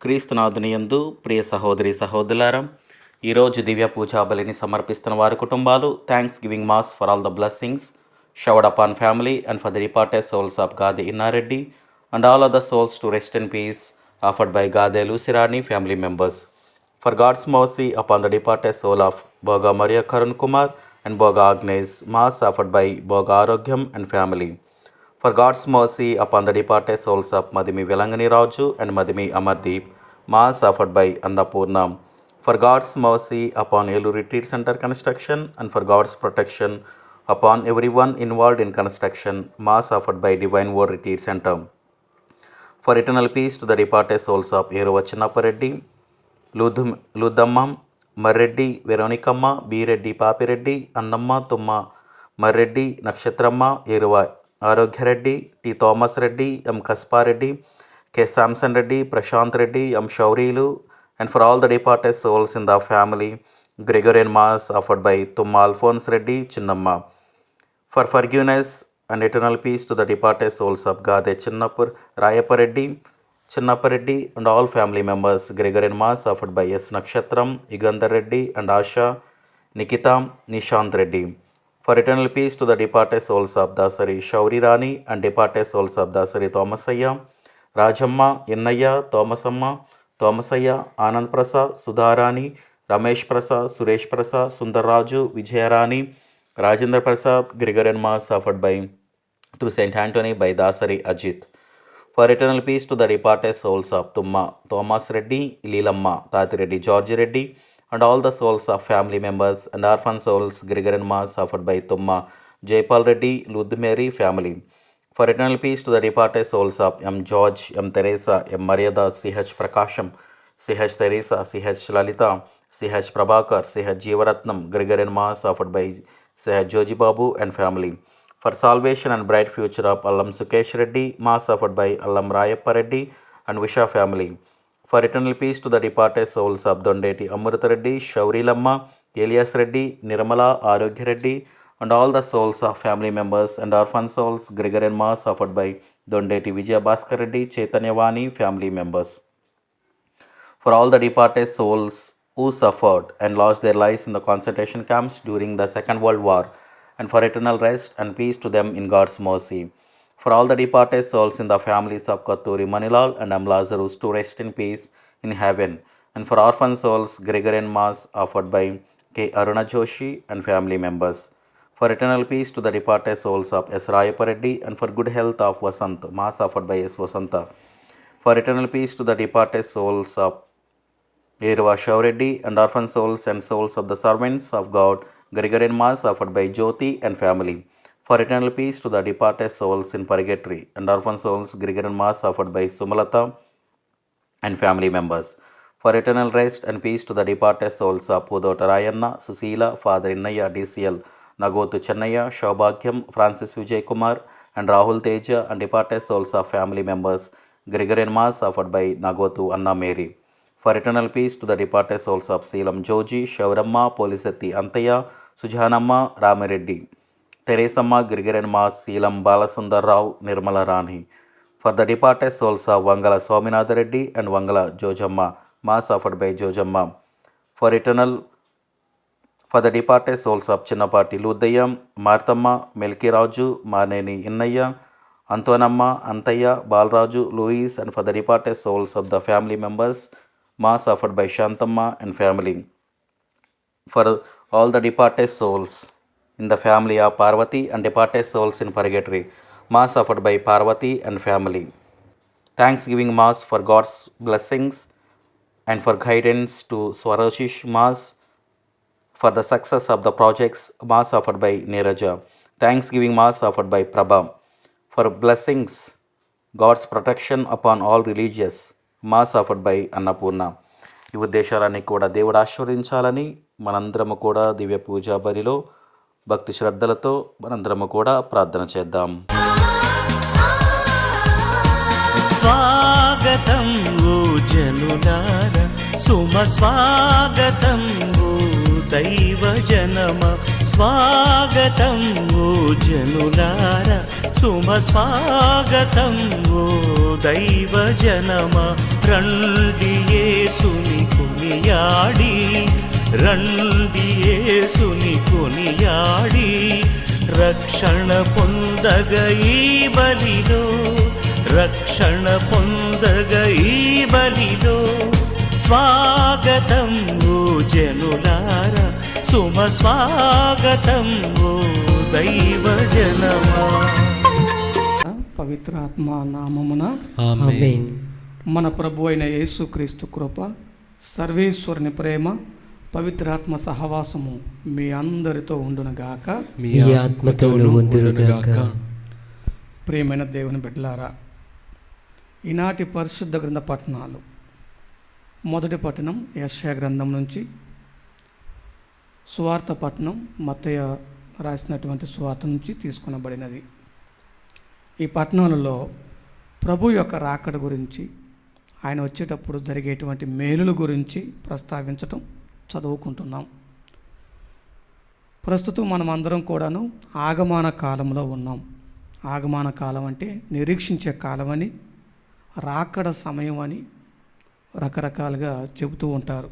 క్రీస్తునాథుని యందు ప్రియ సహోదరి సహోదరులారా, ఈరోజు దివ్య పూజా బలిని సమర్పిస్తున్న వారి కుటుంబాలు thanksgiving mass for all the blessings showered upon family and for the departed souls of Gade Innareddy and all other souls to rest in peace offered by Gade Lucyrani family members. For God's mercy upon the departed soul of Boga Maria Karun Kumar and Boga Agnes, Mass offered by Boga Arogyam and family. For God's mercy upon the departed souls of Madhimi Velangani Raju and Madhimi Amardeep, Mass offered by Annapurna. For God's mercy upon Elu Retreat Center construction and for God's protection upon everyone involved in construction, Mass offered by Divine Word Retreat Center. For eternal peace to the departed souls of Eruva Chinnapareddy, Luddamma, Marreddy, Veronikamma, Beereddy, Papireddy, Annamma, Tumma, Marreddy, Nakshatramma, Eruva Arogyareddy, T Thomas Reddy, M Kaspareddy, K Samson Reddy, Prashanth Reddy, M Shourilu, and for all the departed souls in the family Gregorian mass offered by Tumma Alphonse Reddy, Chinnamma. For forgiveness and eternal peace to the departed souls of Gade Chinnapur, Rayapareddy, Chinnapareddy and all family members. Gregorian Mass offered by S. Nakshatram, Yugandhar Reddy and Asha, Nikita, Nishant Reddy. For eternal peace to the departed souls of Dasari Shauri Rani and departed souls of Dasari Thomasaya, Rajamma, Innaya, Thomasamma, Thomasaya, Anand Prasad, Sudharani, Ramesh Prasad, Suresh Prasad, Sundarraju, Vijayarani, Rajendra Prasad. Gregorian Mass offered by through Saint Anthony by Dasari Ajit. For eternal peace to the departed souls of Tumma, Thomas Reddy, Leelamma, Tati Reddy, George Reddy, and all the souls of family members and orphan souls, Gregorian Mass offered by Tumma, Jaypal Reddy, Ludmeri family. For eternal peace to the departed souls of M. George, M. Teresa, M. Mariada, C.H. Prakasham, C.H. Teresa, C.H. Lalita, C.H. Prabhakar, C.H. Jeevaratnam, Gregorian Mass offered by C.H. Joji Babu and family. For salvation and bright future of Allam Sukesh Reddy, Mass offered by Allam Rayappa Reddy and Visha family. For eternal peace to the departed souls of Dondeti Amrita Reddy, Shauri Lamma, Elias Reddy, Nirmala, Arogya Reddy and all the souls of family members and orphan souls, Gregorian Mass offered by Dondeti Vijaya Bhaskar Reddy, Chaitanyavani family members. For all the departed souls who suffered and lost their lives in the concentration camps during the Second World War, and for eternal rest and peace to them in God's mercy. For all the departed souls in the families of Katturi Manilal and M. Lazarus to rest in peace in heaven, and for orphan souls, Gregorian Mass offered by K. Aruna Joshi and family members. For eternal peace to the departed souls of S. Rayappa Reddy and for good health of Vasant, Mass offered by S. Vasanta. For eternal peace to the departed souls of Eruva Shaureddy and orphan souls and souls of the servants of God, Gregorian Mass offered by Jyoti and family. For eternal peace to the departed souls in purgatory and orphan souls, Gregorian Mass offered by Sumalata and family members. For eternal rest and peace to the departed souls of Pudota Rayanna, Susila, Father Innaya, DCL, Nagotu Chennaya, Shaubhagyam, Francis Vijay Kumar and Rahul Teja and departed souls of family members, Gregorian Mass offered by Nagotu Anna Mary. For eternal peace to the departed souls of Seelam Joji, Shauramma, Polisati Antaya, Sujanamma, Ramireddy, Teresamma, Gregorian Mass, Seelam Balasundar Rao, Nirmala Rani. For the departed souls of Vangala Swaminatha Reddy and Vangala Jojamma, Mass offered by Jojamma. For the departed souls of Chinnapati Ludayam, Marthamma, Melki Raju, Maneni Innaya, Antonamma, Antaya, Balraju, Louis, and for the departed souls of the family members, Mass offered by Shantamma and family. For all the departed souls in the family of Parvati and departed souls in purgatory, Mass offered by Parvati and family. Thanksgiving Mass for God's blessings and for guidance to Swarashish Mass. For the success of the projects, Mass offered by Niraja. Thanksgiving Mass offered by Prabha. For blessings, God's protection upon all religious, Mass offered by Annapurna. ఈ ఉద్దేశాలన్నీ కూడా దేవుడు ఆశీర్వదించాలని మనందరము కూడా దివ్య పూజా బలిలో భక్తి శ్రద్ధలతో మనందరము కూడా ప్రార్థన చేద్దాం. స్వాగతం ఓ జనులార, సుమ స్వాగతం ఓ దైవ జనమ, స్వాగతం ఓ జనులార, సుమస్వాగతం ఓ దైవ జనమ, రండి యేసుని కొనియాడి, రండి యేసుని కొనియాడి, రక్షణ పొందగ ఈ బలిలో, రక్షణ పొందగ ఈ బలిలో. స్వాగతం ఓ జనులారా, సుమస్వాగతం ఓ దైవ జనమా. పవిత్రాత్మ నామమున ఆమేన్. మన ప్రభు అయిన యేసుక్రీస్తు కృప, సర్వేశ్వరుని ప్రేమ, పవిత్రాత్మ సహవాసము మీ అందరితో ఉండునుగాక. మీ ఆత్మతోను ఉండునుగాక. ప్రియమైన దేవుని బిడ్డలారా, ఈనాటి పరిశుద్ధ గ్రంథ పట్టణాలు. మొదటి పట్టణం యెషయా గ్రంథం నుంచి, సువార్త పట్టణం మత్తయి రాసినటువంటి సువార్త నుంచి తీసుకొనబడినది. ఈ పట్టణాలలో ప్రభు యొక్క రాకడ గురించి, ఆయన వచ్చేటప్పుడు జరిగేటువంటి మేలుల గురించి ప్రస్తావించటం చదువుకుంటున్నాం. ప్రస్తుతం మనం అందరం కూడాను ఆగమన కాలంలో ఉన్నాం. ఆగమన కాలం అంటే నిరీక్షించే కాలం అని, రాకడ సమయం అని రకరకాలుగా చెబుతూ ఉంటారు.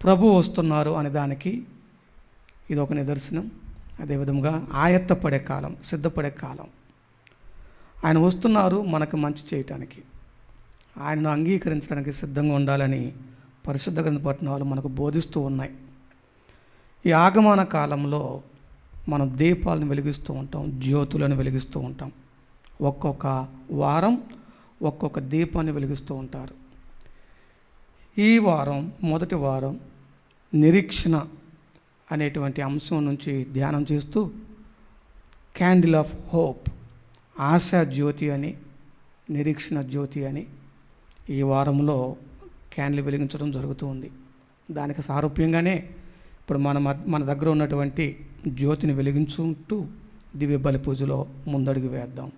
ప్రభు వస్తున్నారు అనే దానికి ఇది ఒక నిదర్శనం. అదేవిధంగా ఆయత్తపడే కాలం, సిద్ధపడే కాలం. ఆయన వస్తున్నారు మనకు మంచి చేయటానికి, ఆయనను అంగీకరించడానికి సిద్ధంగా ఉండాలని పరిశుద్ధ గ్రంథ పట్టణాలు మనకు బోధిస్తూ ఉన్నాయి. ఈ ఆగమన కాలంలో మనం దీపాలను వెలిగిస్తూ ఉంటాం, జ్యోతులను వెలిగిస్తూ ఉంటాం. ఒక్కొక్క వారం ఒక్కొక్క దీపాన్ని వెలిగిస్తూ ఉంటారు. ఈ వారం, మొదటి వారం నిరీక్షణ అనేటువంటి అంశం నుంచి ధ్యానం చేస్తూ క్యాండిల్ ఆఫ్ హోప్, ఆశా జ్యోతి అని, నిరీక్షణ జ్యోతి అని ఈ వారంలో క్యాండిల్ వెలిగించడం జరుగుతూ ఉంది. దానికి సారూప్యంగానే ఇప్పుడు మన దగ్గర ఉన్నటువంటి జ్యోతిని వెలిగించుకుంటూ దివ్య బలి పూజలో ముందడుగు వేద్దాం.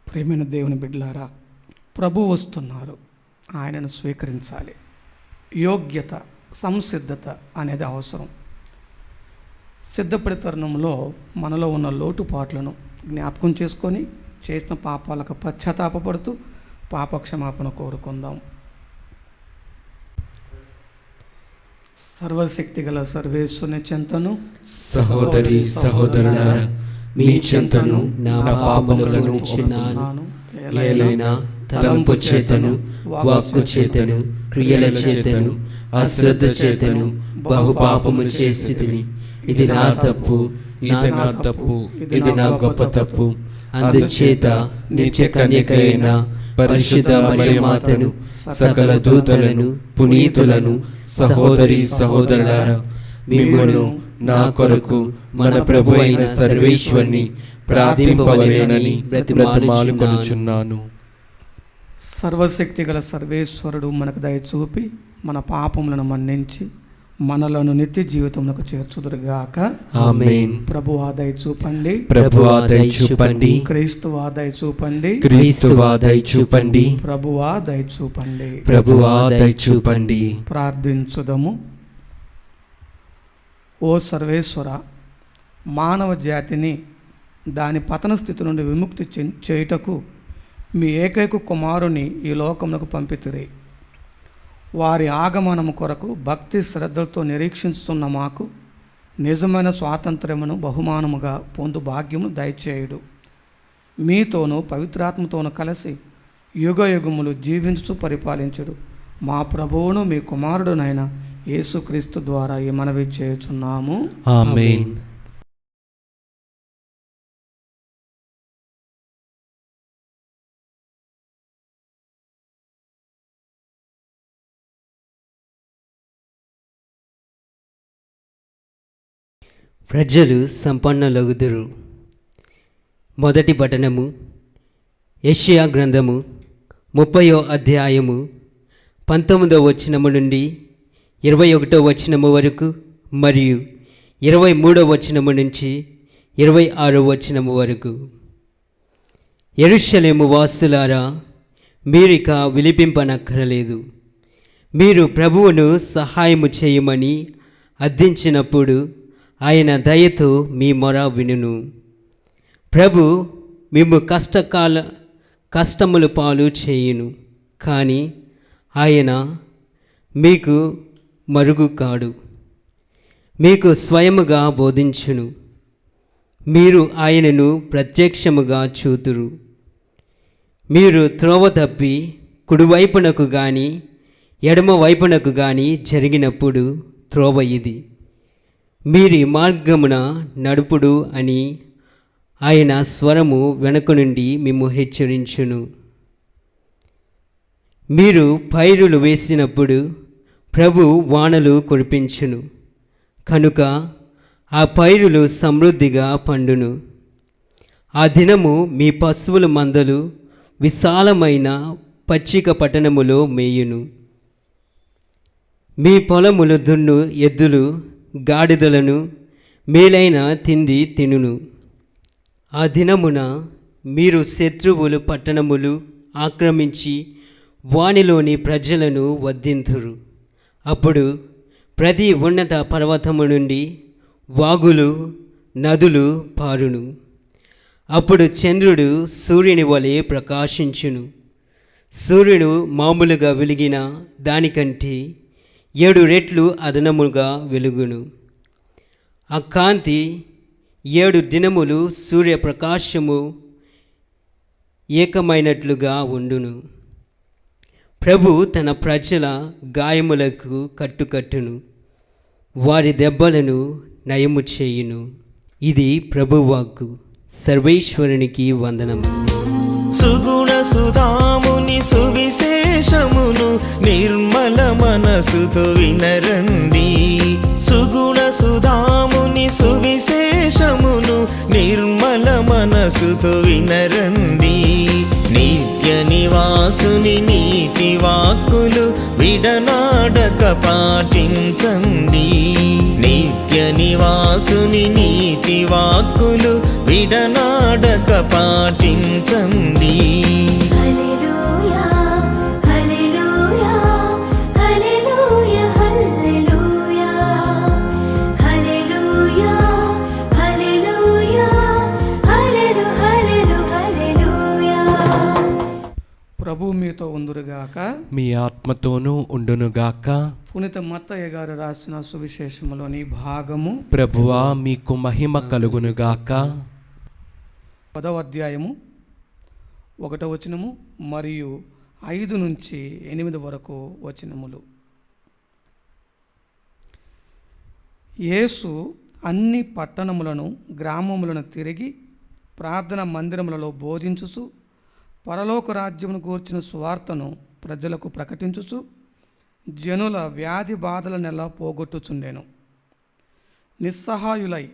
ప్రియమైన దేవుని బిడ్డలారా, ప్రభు వస్తున్నారు, ఆయనను స్వీకరించాలి. యోగ్యత, సంసిద్ధత అనేది అవసరం. సిద్ధపడే తరుణంలో మనలో ఉన్న లోటుపాట్లను జ్ఞాపకం చేసుకొని చేసిన పాపాలకు పశ్చాత్తాపపడుతూ పాపక్షమాపణ కోరుకుందాం. సర్వశక్తి గల సర్వేశ్వరుని చెంతను, సహోదరి సహోదరులారా, మీ చెంతను నా పాపములను ఉంచున్నాను. ఏలైనా తలంపు చేతను, వాక్కు చేతను, క్రియల చేతను, అశ్రద్ధ చేతను బహుపాపము చేసితిని. ఇది నా తప్పు, ఇది నా తప్పు, ఇది నా గొప్ప తప్పు. అందుచేత నిత్య కన్యక అయిన పరిశుద్ధ మరియమాతను, సకల దూతలను, పునీతులను, సహోదరి సహోదరులారా, మిమ్మును నా కొరకు మన ప్రభు అయిన సర్వేశ్వరుని ప్రార్థింపవలెనని బ్రతిమాలుకొనుచున్నాను. సర్వశక్తి గల సర్వేశ్వరుడు మనకు దయ చూపి మన పాపములను మన్నించి మనలను నిత్య జీవితములకు చేర్చుదురుగాక. ఆమేన్. ప్రభువా దయ చూపండి, ప్రభువా దయ చూపండి, క్రీస్తువా దయ చూపండి, క్రీస్తువా దయ చూపండి, ప్రభువా దయ చూపండి, ప్రభువా దయ చూపండి. ప్రార్థించుదము. ఓ సర్వేశ్వర, మానవ జాతిని దాని పతన స్థితి నుండి విముక్తి చేయుటకు మీ ఏకైక కుమారుని ఈ లోకమునకు పంపితిరి. వారి ఆగమనము కొరకు భక్తి శ్రద్ధలతో నిరీక్షిస్తున్న మాకు నిజమైన స్వాతంత్ర్యమును బహుమానముగా పొందు భాగ్యమును దయచేయుడు. మీతోనూ పవిత్రాత్మతోనూ కలిసి యుగ యుగములు జీవించు పరిపాలించుడు మా ప్రభువును మీ కుమారుడునైన యేసుక్రీస్తు ద్వారా ఈ మనవి చేయుచున్నాము. ఆమేన్. ప్రజలు సంపన్నులగుదురు. మొదటి పట్టణము యెషయా గ్రంథము 30వ అధ్యాయము 19వ వచనము నుండి 21వ వచనము వరకు మరియు 23వ వచనము నుంచి 26వ వచనము వరకు. యెరూషలేము వాసులారా, మీరిక విలిపింపనక్కరలేదు. మీరు ప్రభువును సహాయము చేయమని అర్థించినప్పుడు ఆయన దయతో మీ మొర వినును. ప్రభు మేము కష్టములు పాలు చేయును, కానీ ఆయన మీకు మరుగు కాడు. మీకు స్వయముగా బోధించును. మీరు ఆయనను ప్రత్యక్షముగా చూతురు. మీరు త్రోవ తప్పి కుడివైపునకు గాని ఎడమ వైపునకు గాని జరిగినప్పుడు త్రోవ ఇది, మీరి మార్గమున నడుపుడు అని ఆయన స్వరము వెనుక నుండి మిమ్ము హెచ్చరించును. మీరు పైరులు వేసినప్పుడు ప్రభు వానలు కురిపించును, కనుక ఆ పైరులు సమృద్ధిగా పండును. ఆ దినము మీ పశువుల మందలు విశాలమైన పచ్చిక పట్టణములో మేయును. మీ పొలములు దున్ను ఎద్దులు గాడిదలను మేలైన తిండి తినును. ఆ దినమున మీరు శత్రువులు పట్టణములు ఆక్రమించి వానిలోని ప్రజలను వధింతురు. అప్పుడు ప్రతి ఉన్నత పర్వతము నుండి వాగులు నదులు పారును. అప్పుడు చంద్రుడు సూర్యుని వలె ప్రకాశించును. సూర్యుడు మామూలుగా వెలిగిన దానికంటే 7 రెట్లు అదనముగా వెలుగును. ఆ కాంతి 7 దినములు సూర్యప్రకాశము ఏకమైనట్లుగా ఉండును. ప్రభు తన ప్రజల గాయములకు కట్టును, వారి దెబ్బలను నయము చేయును. ఇది ప్రభువాక్కు. సర్వేశ్వరునికి వందనము. సుగుణ సుధాముని సువిశేషమును నిర్మల మనసుతో వినరండి. సుగుణ సుధాముని సువిశేషమును నిర్మల మనసుతో వినరండి. నిత్య నివాసుని నీతి వాక్కులు విడనాడక పాటించండి. నిత్య నివాసుని నీతి వాక్కులు విడనాడక పాటించండి. హల్లెలూయా హల్లెలూయా హల్లెలూయా హల్లెలూయా హల్లెలూయా హల్లెలూయా హల్లెలూయా. ప్రభు మీతో ఉందురుగాక. మీ ఆత్మతోనూ ఉండునుగాక. పునీత మత్తయ్య గారు రాసిన సువిశేషములోని భాగము. ప్రభువా మీకు మహిమ కలుగునుగాక. 10వ అధ్యాయము 1వ వచనము మరియు 5 నుంచి 8 వరకు వచనములు. యేసు అన్ని పట్టణములను గ్రామములను తిరిగి ప్రార్థన మందిరములలో బోధించుచు పరలోక రాజ్యమును గూర్చిన సువార్తను ప్రజలకు ప్రకటించుచు జనుల వ్యాధి బాధలనెలా పోగొట్టుచుండెను. నిస్సహాయులై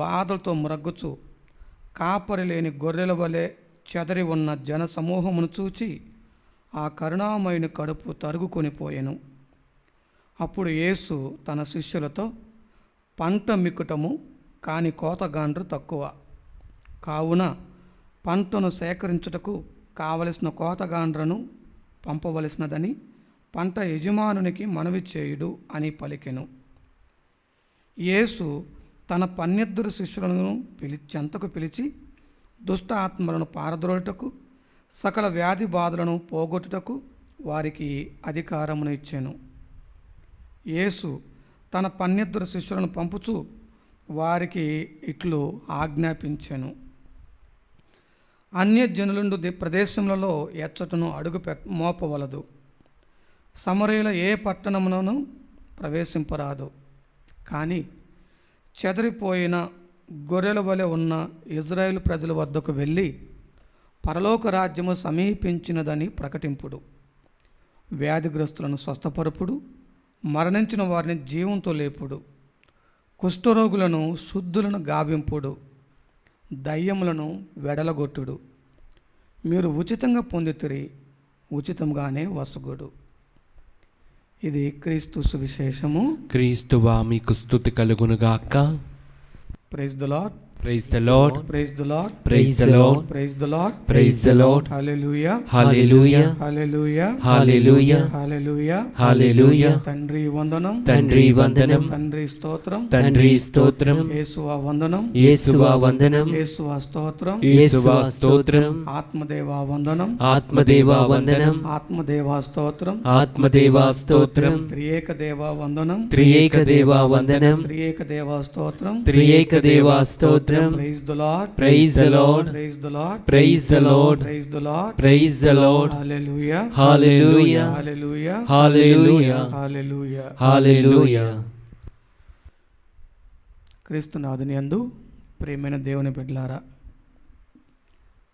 బాధలతో మ్రగ్గుచు కాపరి లేని గొర్రెల వలె చెదరి ఉన్న జన సమూహమును చూచి ఆ కరుణామయుని కడుపు తరుగుకొనిపోయెను. అప్పుడు యేసు తన శిష్యులతో, పంట మిక్కుటము కాని కోతగాండ్రు తక్కువ, కావున పంటను సేకరించుటకు కావలసిన కోతగాండ్రను పంపవలసినదని పంట యజమానునికి మనవి చేయుడు అని పలికెను. యేసు తన 12 శిష్యులను చెంతకు పిలిచి దుష్ట ఆత్మలను పారద్రోలుటకు సకల వ్యాధి బాధలను పోగొట్టుటకు వారికి అధికారమును ఇచ్చెను. యేసు తన 12 శిష్యులను పంపుచు వారికి ఇట్లు ఆజ్ఞాపించెను. అన్యజనులుండు ప్రదేశములలో ఎచ్చటను అడుగు మోపవలదు. సమరయుల ఏ పట్టణములను ప్రవేశింపరాదు. కానీ చెదరిపోయిన గొర్రెల వలె ఉన్న ఇజ్రాయేలు ప్రజల వద్దకు వెళ్ళి పరలోక రాజ్యము సమీపించినదని ప్రకటింపుడు. వ్యాధిగ్రస్తులను స్వస్థపరుపుడు, మరణించిన వారిని జీవంతో లేపుడు, కుష్ఠరోగులను శుద్ధులను గావింపుడు, దయ్యములను వెడలగొట్టుడు. మీరు ఉచితంగా పొందితిరి, ఉచితంగానే వసగుడు. ఇది క్రీస్తు సువిశేషము. క్రీస్తువా మీకు స్తుతి కలుగునుగాక. Praise the Lord. Praise the Lord, praise the Lord, praise the Lord, praise the Lord, praise the Lord. హల్లెలూయా, హల్లెలూయా, హల్లెలూయా, హల్లెలూయా, హల్లెలూయా. హల్లెలూయా. తండ్రి వందనం, తండ్రి వందనం, తండ్రి స్తోత్రం, తండ్రి స్తోత్రం, యేసువా వందనం, యేసువా వందనం, యేసువా స్తోత్రం, యేసువా స్తోత్రం, ఆత్మదేవా వందనం, ఆత్మదేవా వందనం, ఆత్మదేవా స్తోత్రం, ఆత్మదేవా స్తోత్రం, త్రియేక దేవా వందనం, త్రియేక దేవా వందనం, త్రియేక దేవా స్తోత్రం, త్రియేక దేవా స్తోత్రం. Praise the Lord, praise the Lord, praise the Lord, praise the Lord, praise the Lord, praise the Lord. హల్లెలూయా, హల్లెలూయా, హల్లెలూయా, హల్లెలూయా, హల్లెలూయా. హల్లెలూయా. క్రీస్తునాథుని యందు ప్రియమైన దేవుని బిడ్డలారా,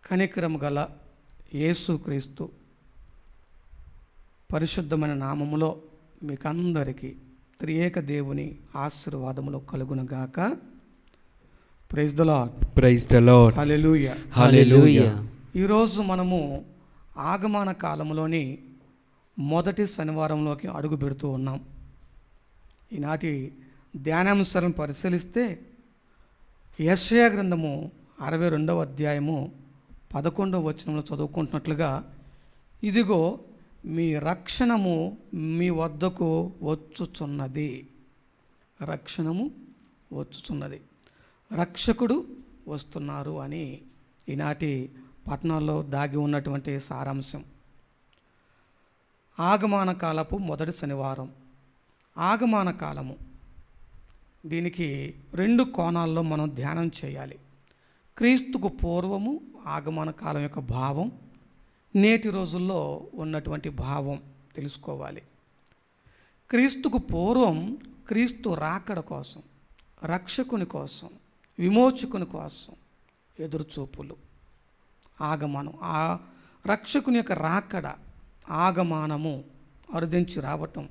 కనికరము గల యేసు క్రీస్తు పరిశుద్ధమైన నామములో మీకందరికీ త్రియేక దేవుని ఆశీర్వాదములు కలుగునుగాక. Praise the Lord, praise the Lord. హల్లెలూయా. హల్లెలూయా. ఈరోజు మనము ఆగమన కాలంలోని మొదటి శనివారంలోకి అడుగు పెడుతూ ఉన్నాం. ఈనాటి ధ్యానాంశాలను పరిశీలిస్తే యెషయా గ్రంథము 62వ అధ్యాయము 11వ వచనంలో చదువుకుంటున్నట్లుగా, ఇదిగో మీ రక్షణము మీ వద్దకు వచ్చుచున్నది. రక్షణము వచ్చుచున్నది, రక్షకుడు వస్తున్నారు అని ఈనాటి పట్టణాల్లో దాగి ఉన్నటువంటి సారాంశం. ఆగమన కాలపు మొదటి శనివారం, ఆగమన కాలము, దీనికి 2 కోణాల్లో మనం ధ్యానం చేయాలి. క్రీస్తుకు పూర్వము ఆగమన కాలం యొక్క భావం, నేటి రోజుల్లో ఉన్నటువంటి భావం తెలుసుకోవాలి. క్రీస్తుకు పూర్వం క్రీస్తు రాకడ కోసం, రక్షకుని కోసం, విమోచకుని కోసం ఎదురుచూపులు, ఆగమనం. ఆ రక్షకుని యొక్క రాకడ, ఆగమనము, అరుదించి రావటం,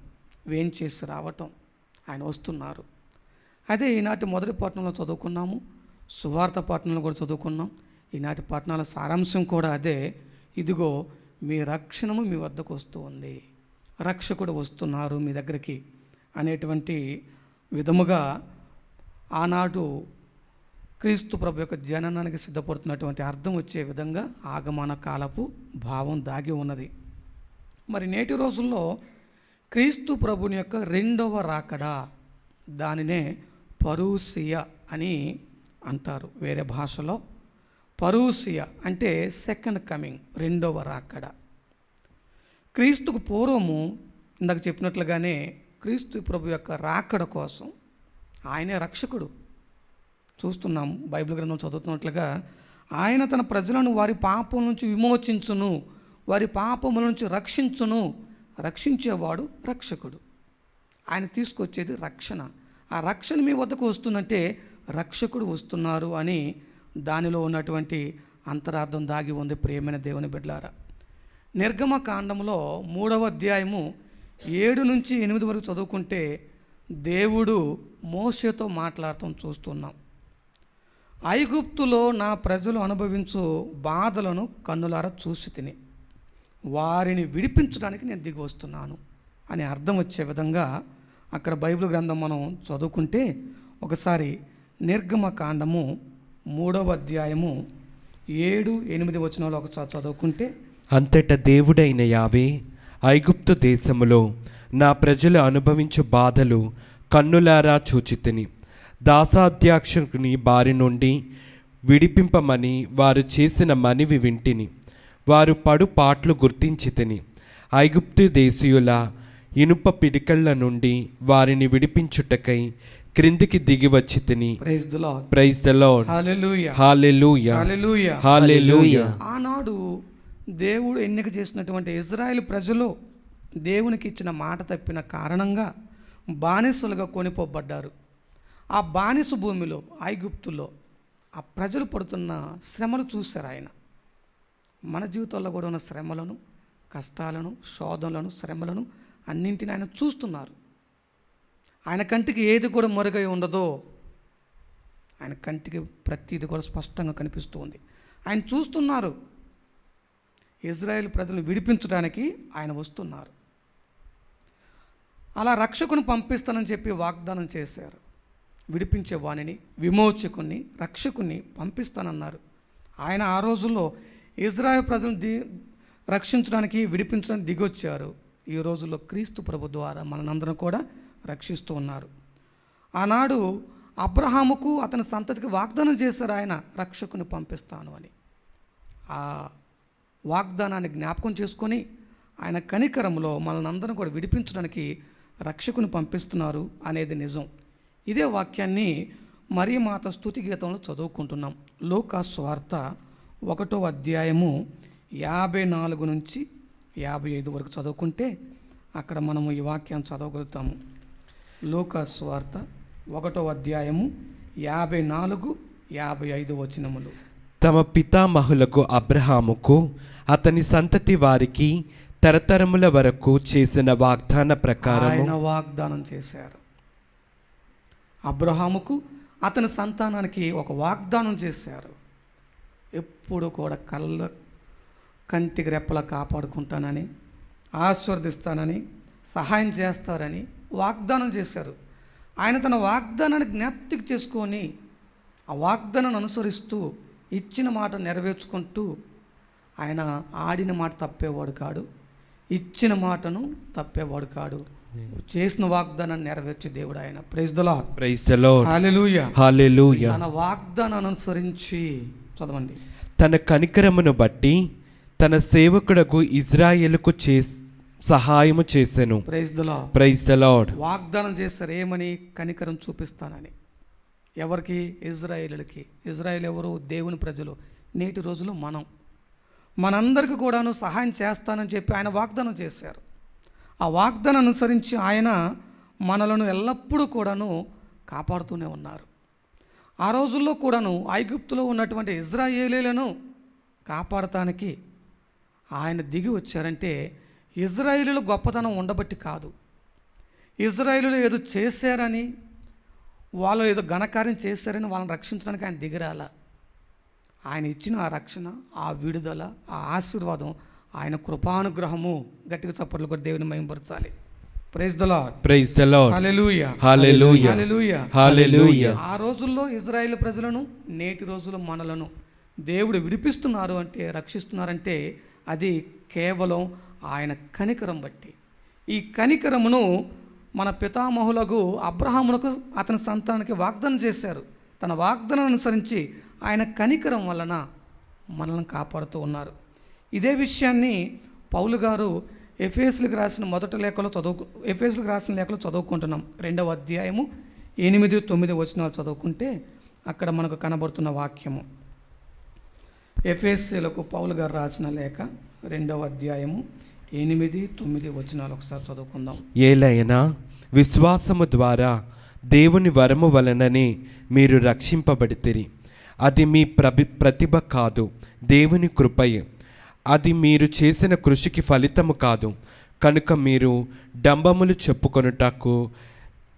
వేంచేసి రావటం, ఆయన వస్తున్నారు. అదే ఈనాటి మొదటి పట్టణంలో చదువుకున్నాము, సువార్త పట్టణంలో కూడా చదువుకున్నాం. ఈనాటి పట్టణాల సారాంశం కూడా అదే. ఇదిగో మీ రక్షణము మీ వద్దకు వస్తూ ఉంది, రక్షకుడు వస్తున్నారు మీ దగ్గరికి అనేటువంటి విధముగా ఆనాడు క్రీస్తు ప్రభు యొక్క జననానికి సిద్ధపడుతున్నటువంటి అర్థం వచ్చే విధంగా ఆగమన కాలపు భావం దాగి ఉన్నది. మరి నేటి రోజుల్లో క్రీస్తు ప్రభుని యొక్క 2వ రాకడ, దానినే పరూసియా అని అంటారు. వేరే భాషలో పరూసియా అంటే సెకండ్ కమింగ్, 2వ రాకడ. క్రీస్తుకు పూర్వము ఇందాక చెప్పినట్లుగానే క్రీస్తు ప్రభు యొక్క రాకడ కోసం ఆయనే రక్షకుడు. చూస్తున్నాం బైబిల్ గ్రంథం చదువుతున్నట్లుగా, ఆయన తన ప్రజలను వారి పాపం నుంచి విమోచించును, వారి పాపముల నుంచి రక్షించును. రక్షించేవాడు రక్షకుడు, ఆయన తీసుకొచ్చేది రక్షణ. ఆ రక్షణ మీ వద్దకు వస్తుందంటే రక్షకుడు వస్తున్నారు అని దానిలో ఉన్నటువంటి అంతరార్థం దాగి ఉంది. ప్రియమైన దేవుని బిడ్డలారా, నిర్గమ కాండంలో 3వ అధ్యాయము 7 నుంచి 8 వరకు చదువుకుంటే దేవుడు మోషేతో మాట్లాడటం చూస్తున్నాం. ఐగుప్తులో నా ప్రజలు అనుభవించు బాధలను కన్నులారా చూసి తిని వారిని విడిపించడానికి నేను దిగి వస్తున్నాను అని అర్థం వచ్చే విధంగా అక్కడ బైబిల్ గ్రంథం మనం చదువుకుంటే, ఒకసారి నిర్గమ కాండము 3వ అధ్యాయము 7, 8 వచనాలు ఒకసారి చదువుకుంటే, అంతటా దేవుడైన యావే ఐగుప్తు దేశములో నా ప్రజలు అనుభవించు బాధలు కన్నులారా చూచితిని. దాసాధ్యక్షుని బారి నుండి విడిపింపమని వారు చేసిన మనవి వింటిని. వారు పడు పాట్లు గుర్తించితిని. ఐగుప్తు దేశీయుల ఇనుప పిడికళ్ళ నుండి వారిని విడిపించుటకై క్రిందికి దిగి వచ్చి తిని. Praise the Lord, praise the Lord, హల్లెలూయా, హల్లెలూయా, హల్లెలూయా, హల్లెలూయా. ఆనాడు దేవుడు ఎన్నిక చేసినటువంటి ఇజ్రాయెల్ ప్రజలు దేవునికి ఇచ్చిన మాట తప్పిన కారణంగా బానిసలుగా కొనిపోబడ్డారు. ఆ బానిస భూమిలో ఐగుప్తులో ఆ ప్రజలు పడుతున్న శ్రమలు చూశారు ఆయన. మన జీవితాల్లో కూడా ఉన్న శ్రమలను, కష్టాలను, శోధనలను, శ్రమలను అన్నింటిని ఆయన చూస్తున్నారు. ఆయన కంటికి ఏది కూడా మరుగై ఉండదో, ఆయన కంటికి ప్రతిది కూడా స్పష్టంగా కనిపిస్తూ ఉంది. ఆయన చూస్తున్నారు. ఇజ్రాయెల్ ప్రజలను విడిపించడానికి ఆయన వస్తున్నారు. అలా రక్షకుని పంపిస్తానని చెప్పి వాగ్దానం చేశారు. విడిపించే వాణిని, విమోచకుని, రక్షకుని పంపిస్తానన్నారు. ఆయన ఆ రోజుల్లో ఇజ్రాయెల్ ప్రజలను రక్షించడానికి, విడిపించడానికి దిగొచ్చారు. ఈ రోజుల్లో క్రీస్తు ప్రభు ద్వారా మనందరం కూడా రక్షిస్తూ ఉన్నారు. ఆనాడు అబ్రహాముకు అతని సంతతికి వాగ్దానం చేశారు ఆయన, రక్షకుని పంపిస్తాను అని. ఆ వాగ్దానాన్ని జ్ఞాపకం చేసుకొని ఆయన కనికరంలో మనల్ని కూడా విడిపించడానికి రక్షకుని పంపిస్తున్నారు అనేది నిజం. ఇదే వాక్యాన్ని మరియమాత స్తుతి గీతంలో చదువుకుంటున్నాం. లూకా సువార్త 1వ అధ్యాయము 54 నుంచి 55 వరకు చదువుకుంటే అక్కడ మనము ఈ వాక్యాన్ని చదవగలుగుతాము. లూకా సువార్త 1వ అధ్యాయము 54, 55 వచనములు. తమ పితామహులకు అబ్రహాముకు అతని సంతతి వారికి తరతరముల వరకు చేసిన వాగ్దాన ప్రకారం ఆయన వాగ్దానం చేశారు. అబ్రహాముకు అతని సంతానానికి ఒక వాగ్దానం చేశారు. ఎప్పుడు కూడా కంటికి రెప్పలా కాపాడుకుంటానని, ఆశీర్వదిస్తానని, సహాయం చేస్తారని వాగ్దానం చేశారు. ఆయన తన వాగ్దానాన్ని జ్ఞాపకం చేసుకొని ఆ వాగ్దానాన్ని అనుసరిస్తూ ఇచ్చిన మాట నెరవేర్చుకుంటూ ఆయన ఆడిన మాట తప్పేవాడు కాడు, ఇచ్చిన మాటను తప్పేవాడు కాడు. చేసిన వాగ్దానాన్ని నెరవేర్చే దేవుడు ఆయన. Praise the Lord. Praise the Lord. హల్లెలూయా. హల్లెలూయా. తన వాగ్దానాన్ని అనుసరించి చదవండి. తన కనికరమును బట్టి తన సేవకుడకు ఇజ్రాయేలుకు సహాయము చేసెను. Praise the Lord. Praise the Lord. వాగ్దానం చేస్తారు ఏమని? కనికరం చూపిస్తానని. ఎవరికి? ఇజ్రాయేలులకి. ఇజ్రాయేల్ ఎవరు? దేవుని ప్రజలు. నేటి రోజులు మనందరికీ కూడాను సహాయం చేస్తానని చెప్పి ఆయన వాగ్దానం చేశారు. ఆ వాగ్దానం అనుసరించి ఆయన మనలను ఎల్లప్పుడూ కూడాను కాపాడుతూనే ఉన్నారు. ఆ రోజుల్లో కూడాను ఐగుప్తులో ఉన్నటువంటి ఇజ్రాయేలీలను కాపాడటానికి ఆయన దిగి వచ్చారంటే ఇజ్రాయేలీల గొప్పతనం ఉండబట్టి కాదు, ఇజ్రాయేలీలు ఏదో చేశారని, వాళ్ళు ఏదో ఘనకార్యం చేశారని వాళ్ళని రక్షించడానికి ఆయన దిగిరాల. ఆయన ఇచ్చిన ఆ రక్షణ, ఆ విడుదల, ఆ ఆశీర్వాదం, ఆయన కృపానుగ్రహము. గట్టిగా చప్పట్లు కూడా దేవుని మహిమపరచాలి. Praise the Lord. Praise the Lord. హల్లెలూయా. హల్లెలూయా. హల్లెలూయా. హల్లెలూయా. ఆ రోజుల్లో ఇజ్రాయేల్ ప్రజలను, నేటి రోజుల్లో మనలను దేవుడు విడిపిస్తున్నారు అంటే, రక్షిస్తున్నారంటే అది కేవలం ఆయన కనికరం బట్టి. ఈ కనికరమును మన పితామహులకు అబ్రహామునకు అతని సంతానానికి వాగ్దానం చేశారు. తన వాగ్దానం అనుసరించి ఆయన కనికరం వలన మనల్ని కాపాడుతూ ఉన్నారు. ఇదే విషయాన్ని పౌలు గారు ఎఫెసీయులకు రాసిన లేఖలో చదువుకుంటున్నాం. 2వ అధ్యాయము 8, 9 వచనాలు చదువుకుంటే అక్కడ మనకు కనబడుతున్న వాక్యము. ఎఫెసీయులకు పౌలు గారు రాసిన లేఖ 2వ అధ్యాయము 8, 9 వచనాలు ఒకసారి చదువుకుందాం. ఏలైనా విశ్వాసము ద్వారా దేవుని వరము వలననే మీరు రక్షింపబడితిరి. అది మీ ప్రతిభ కాదు, దేవుని కృపయే. అది మీరు చేసిన కృషికి ఫలితము కాదు. కనుక మీరు డంబములు చెప్పుకొనుటకు